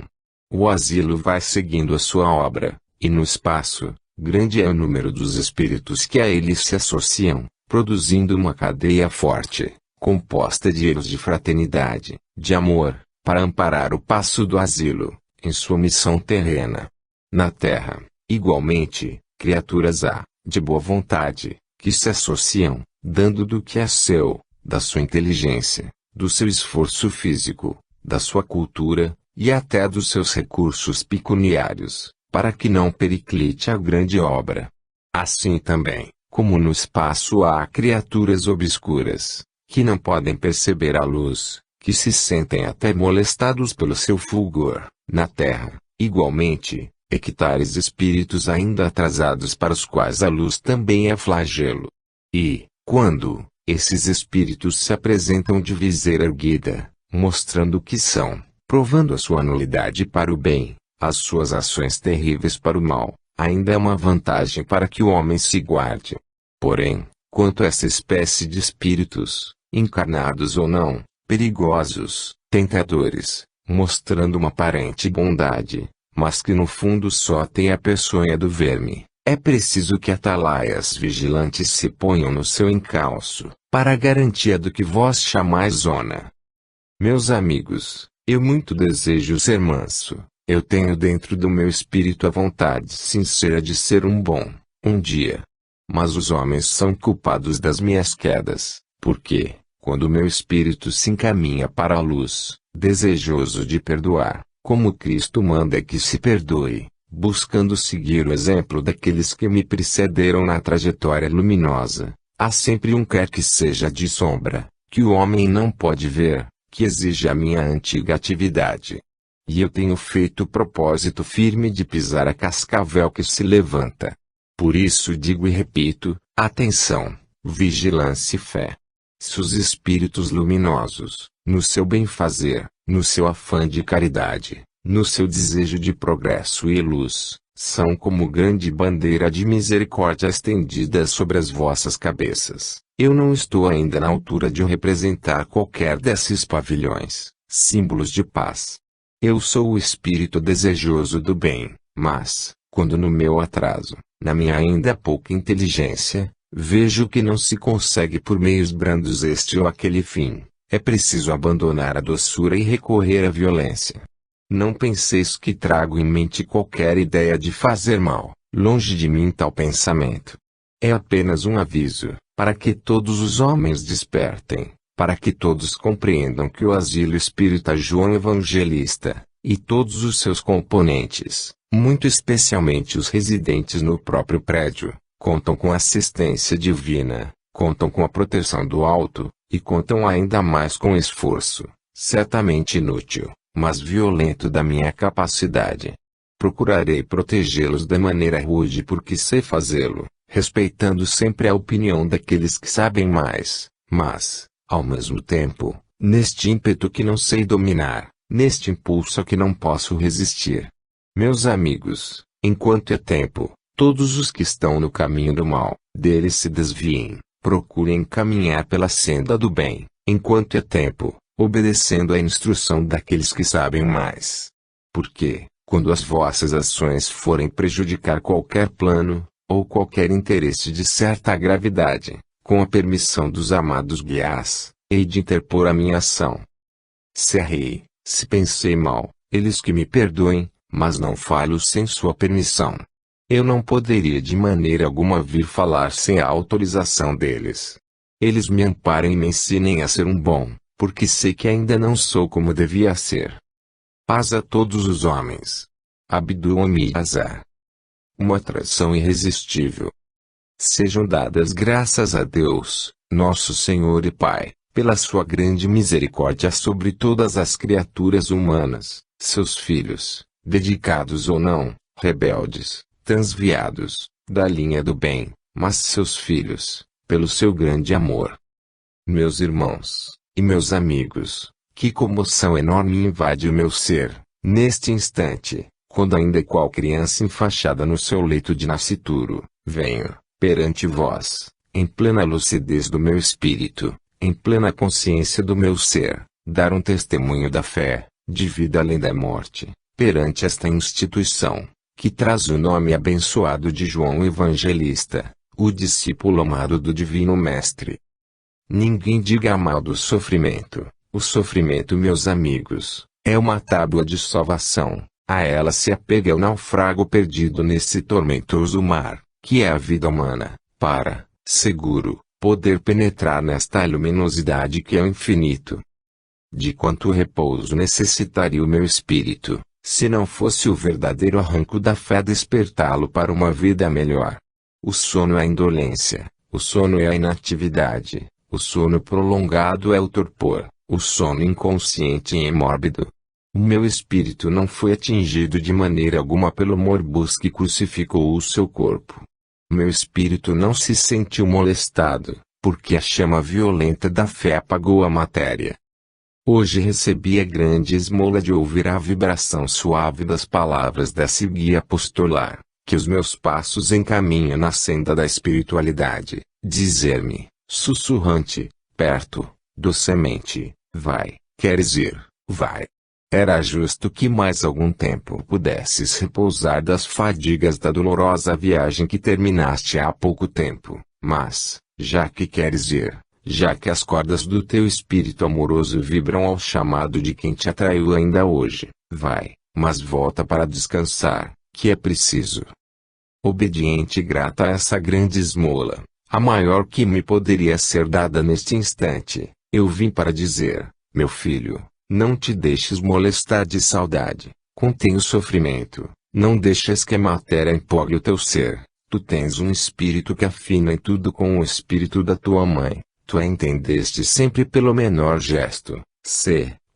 Speaker 1: O asilo vai seguindo a sua obra, e no espaço, grande é o número dos espíritos que a ele se associam, produzindo uma cadeia forte, composta de elos de fraternidade, de amor, para amparar o passo do asilo, em sua missão terrena. Na terra, igualmente, criaturas há, de boa vontade, que se associam, dando do que é seu, da sua inteligência, do seu esforço físico, da sua cultura, e até dos seus recursos pecuniários, para que não periclite a grande obra. Assim também, como no espaço há criaturas obscuras, que não podem perceber a luz, que se sentem até molestados pelo seu fulgor, na terra, igualmente, hectares espíritos ainda atrasados para os quais a luz também é flagelo. E, quando esses espíritos se apresentam de viseira erguida, mostrando o que são, provando a sua nulidade para o bem, as suas ações terríveis para o mal, ainda é uma vantagem para que o homem se guarde. Porém, quanto a essa espécie de espíritos, encarnados ou não, perigosos, tentadores, mostrando uma aparente bondade, mas que no fundo só tem a peçonha do verme, é preciso que atalaias vigilantes se ponham no seu encalço, para a garantia do que vós chamais zona. Meus amigos, eu muito desejo ser manso, eu tenho dentro do meu espírito a vontade sincera de ser um bom, um dia. Mas os homens são culpados das minhas quedas, porque, quando o meu espírito se encaminha para a luz, desejoso de perdoar, como Cristo manda que se perdoe, buscando seguir o exemplo daqueles que me precederam na trajetória luminosa, há sempre um quer que seja de sombra, que o homem não pode ver, que exige a minha antiga atividade. E eu tenho feito o propósito firme de pisar a cascavel que se levanta. Por isso digo e repito, atenção, vigilância e fé. Se os espíritos luminosos, no seu bem-fazer, no seu afã de caridade, no seu desejo de progresso e luz, são como grande bandeira de misericórdia estendida sobre as vossas cabeças. Eu não estou ainda na altura de representar qualquer desses pavilhões, símbolos de paz. Eu sou o espírito desejoso do bem, mas, quando no meu atraso, na minha ainda pouca inteligência, vejo que não se consegue por meios brandos este ou aquele fim, é preciso abandonar a doçura e recorrer à violência. Não penseis que trago em mente qualquer ideia de fazer mal, longe de mim tal pensamento. É apenas um aviso, para que todos os homens despertem, para que todos compreendam que o asilo espírita João Evangelista, e todos os seus componentes, muito especialmente os residentes no próprio prédio, contam com assistência divina, contam com a proteção do alto, e contam ainda mais com o esforço, certamente inútil, mas violento da minha capacidade. Procurarei protegê-los da maneira rude porque sei fazê-lo, respeitando sempre a opinião daqueles que sabem mais, mas, ao mesmo tempo, neste ímpeto que não sei dominar, neste impulso a que não posso resistir. Meus amigos, enquanto é tempo, todos os que estão no caminho do mal, dele se desviem, procurem caminhar pela senda do bem, enquanto é tempo, obedecendo à instrução daqueles que sabem mais. Porque, quando as vossas ações forem prejudicar qualquer plano, ou qualquer interesse de certa gravidade, com a permissão dos amados guias, hei de interpor a minha ação. Se errei, se pensei mal, eles que me perdoem, mas não falho sem sua permissão. Eu não poderia de maneira alguma vir falar sem a autorização deles. Eles me amparem e me ensinem a ser um bom, porque sei que ainda não sou como devia ser. Paz a todos os homens. Abdul-Hamid Azar. Uma atração irresistível. Sejam dadas graças a Deus, nosso Senhor e Pai, pela sua grande misericórdia sobre todas as criaturas humanas, seus filhos, dedicados ou não, rebeldes, transviados, da linha do bem, mas seus filhos, pelo seu grande amor. Meus irmãos, e meus amigos, que comoção enorme invade o meu ser, neste instante, quando ainda qual criança enfaixada no seu leito de nascituro, venho, perante vós, em plena lucidez do meu espírito, em plena consciência do meu ser, dar um testemunho da fé, de vida além da morte, perante esta instituição, que traz o nome abençoado de João Evangelista, o discípulo amado do Divino Mestre. Ninguém diga mal do sofrimento. O sofrimento, meus amigos, é uma tábua de salvação. A ela se apega o naufrago perdido nesse tormentoso mar, que é a vida humana, para, seguro, poder penetrar nesta luminosidade que é o infinito. De quanto repouso necessitaria o meu espírito, se não fosse o verdadeiro arranco da fé despertá-lo para uma vida melhor. O sono é a indolência, o sono é a inatividade, o sono prolongado é o torpor, o sono inconsciente e mórbido. O meu espírito não foi atingido de maneira alguma pelo morbus que crucificou o seu corpo. Meu espírito não se sentiu molestado, porque a chama violenta da fé apagou a matéria. Hoje recebi a grande esmola de ouvir a vibração suave das palavras desse guia apostolar, que os meus passos encaminham na senda da espiritualidade, dizer-me, sussurrante, perto, docemente, vai, queres ir, vai. Era justo que mais algum tempo pudesses repousar das fadigas da dolorosa viagem que terminaste há pouco tempo, mas, já que queres ir, já que as cordas do teu espírito amoroso vibram ao chamado de quem te atraiu ainda hoje, vai, mas volta para descansar, que é preciso. Obediente e grata a essa grande esmola, a maior que me poderia ser dada neste instante, eu vim para dizer, meu filho, não te deixes molestar de saudade, contém o sofrimento, não deixes que a matéria empolgue o teu ser, tu tens um espírito que afina em tudo com o espírito da tua mãe, tu a entendeste sempre pelo menor gesto,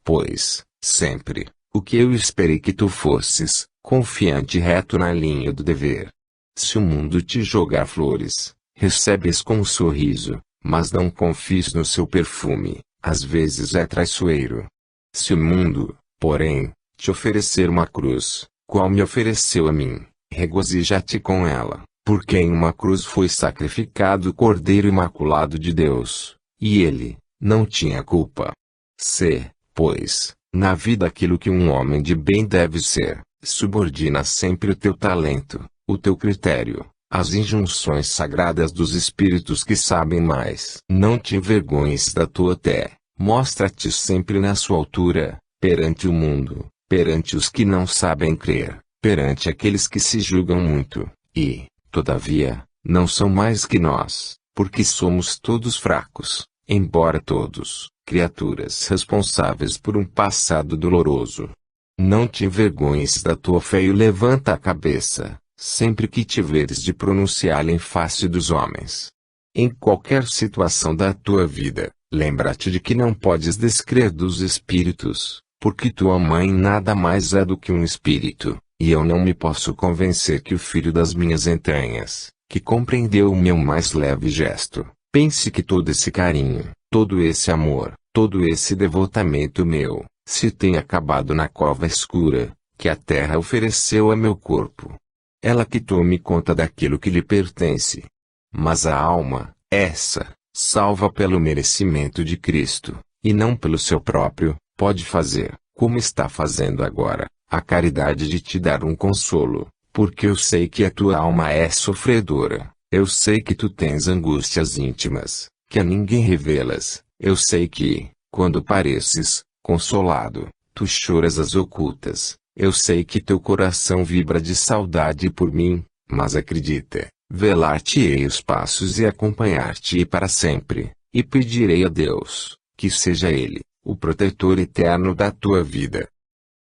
Speaker 1: pois, sempre, o que eu esperei que tu fosses, confiante e reto na linha do dever. Se o mundo te jogar flores, recebes com um sorriso, mas não confies no seu perfume, às vezes é traiçoeiro. Se o mundo, porém, te oferecer uma cruz, qual me ofereceu a mim, Regozija-te com ela, porque em uma cruz foi sacrificado o Cordeiro Imaculado de Deus, e ele não tinha culpa. Se, pois, na vida aquilo que um homem de bem deve ser, subordina sempre o teu talento, o teu critério, às injunções sagradas dos espíritos que sabem mais. Não te envergonhes da tua fé, mostra-te sempre na sua altura, perante o mundo, perante os que não sabem crer, perante aqueles que se julgam muito, e, todavia, não são mais que nós, porque somos todos fracos, embora todos, criaturas responsáveis por um passado doloroso. Não te envergonhes da tua fé e levanta a cabeça, sempre que tiveres de pronunciá-la em face dos homens. Em qualquer situação da tua vida, lembra-te de que não podes descrer dos espíritos, porque tua mãe nada mais é do que um espírito, e eu não me posso convencer que o filho das minhas entranhas, que compreendeu o meu mais leve gesto, pense que todo esse carinho, todo esse amor, todo esse devotamento meu, se tem acabado na cova escura, que a terra ofereceu a meu corpo. Ela que tome conta daquilo que lhe pertence. Mas a alma, essa, salva pelo merecimento de Cristo, e não pelo seu próprio, pode fazer, como está fazendo agora, a caridade de te dar um consolo, porque eu sei que a tua alma é sofredora, eu sei que tu tens angústias íntimas, que a ninguém revelas, eu sei que, quando pareces consolado, tu choras as ocultas, eu sei que teu coração vibra de saudade por mim, mas acredita, velar-te-ei os passos e acompanhar-te para sempre, e pedirei a Deus, que seja Ele, o protetor eterno da tua vida.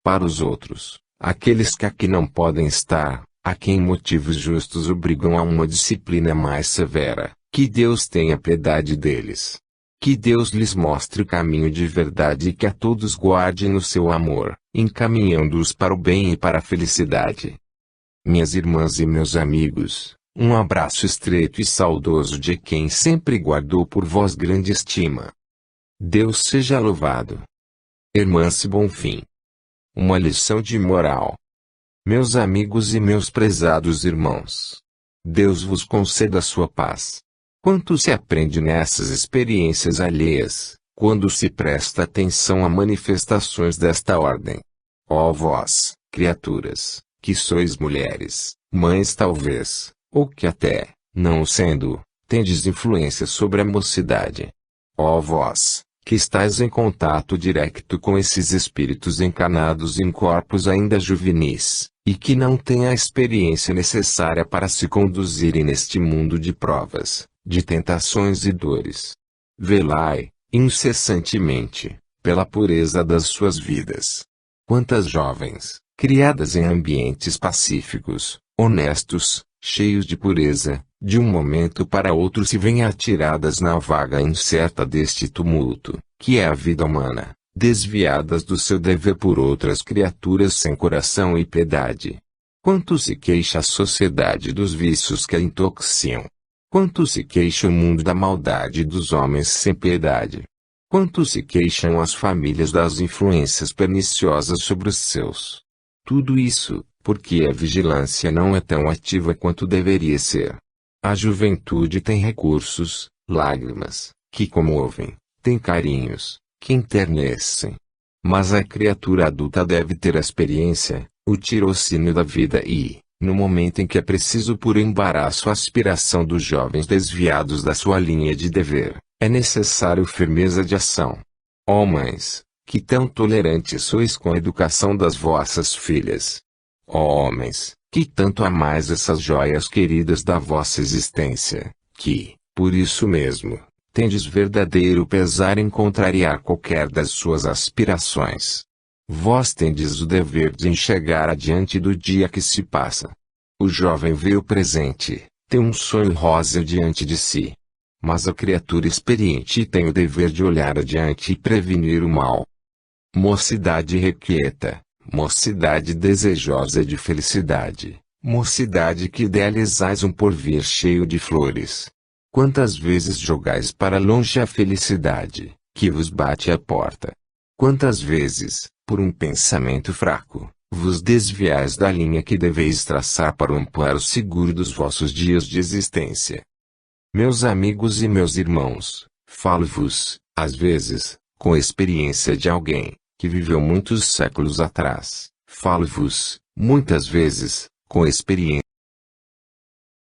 Speaker 1: Para os outros, aqueles que aqui não podem estar, a quem motivos justos obrigam a uma disciplina mais severa, que Deus tenha piedade deles. Que Deus lhes mostre o caminho de verdade e que a todos guarde no seu amor, encaminhando-os para o bem e para a felicidade. Minhas irmãs e meus amigos, um abraço estreito e saudoso de quem sempre guardou por vós grande estima. Deus seja louvado. Hermance Bonfim. Uma lição de moral. Meus amigos e meus prezados irmãos, Deus vos conceda sua paz. Quanto se aprende nessas experiências alheias, quando se presta atenção a manifestações desta ordem. Ó vós, criaturas, que sois mulheres, mães talvez, ou que até, não sendo, tendes influência sobre a mocidade. Ó vós, que estáis em contato direto com esses espíritos encarnados em corpos ainda juvenis, e que não têm a experiência necessária para se conduzirem neste mundo de provas, de tentações e dores. Velai, incessantemente, pela pureza das suas vidas. Quantas jovens, criadas em ambientes pacíficos, honestos, cheios de pureza, de um momento para outro se veem atiradas na vaga incerta deste tumulto, que é a vida humana, desviadas do seu dever por outras criaturas sem coração e piedade. Quanto se queixa a sociedade dos vícios que a intoxicam? Quanto se queixa o mundo da maldade dos homens sem piedade? Quanto se queixam as famílias das influências perniciosas sobre os seus? Tudo isso, porque a vigilância não é tão ativa quanto deveria ser. A juventude tem recursos, lágrimas, que comovem, tem carinhos, que enternecem. Mas a criatura adulta deve ter a experiência, o tirocínio da vida e, no momento em que é preciso por embaraço a aspiração dos jovens desviados da sua linha de dever, é necessário firmeza de ação. Ó mães, que tão tolerantes sois com a educação das vossas filhas. Ó homens, que tanto amais essas joias queridas da vossa existência, que, por isso mesmo, tendes verdadeiro pesar em contrariar qualquer das suas aspirações. Vós tendes o dever de enxergar adiante do dia que se passa. O jovem vê o presente, tem um sonho rosa diante de si. Mas a criatura experiente tem o dever de olhar adiante e prevenir o mal. Mocidade requieta, mocidade desejosa de felicidade, mocidade que idealizais um porvir cheio de flores. Quantas vezes jogais para longe a felicidade, que vos bate à porta? Quantas vezes, por um pensamento fraco, vos desviais da linha que deveis traçar para o amparo seguro dos vossos dias de existência. Meus amigos e meus irmãos, falo-vos, às vezes, com a experiência de alguém que viveu muitos séculos atrás. Falo-vos, muitas vezes, com a experiência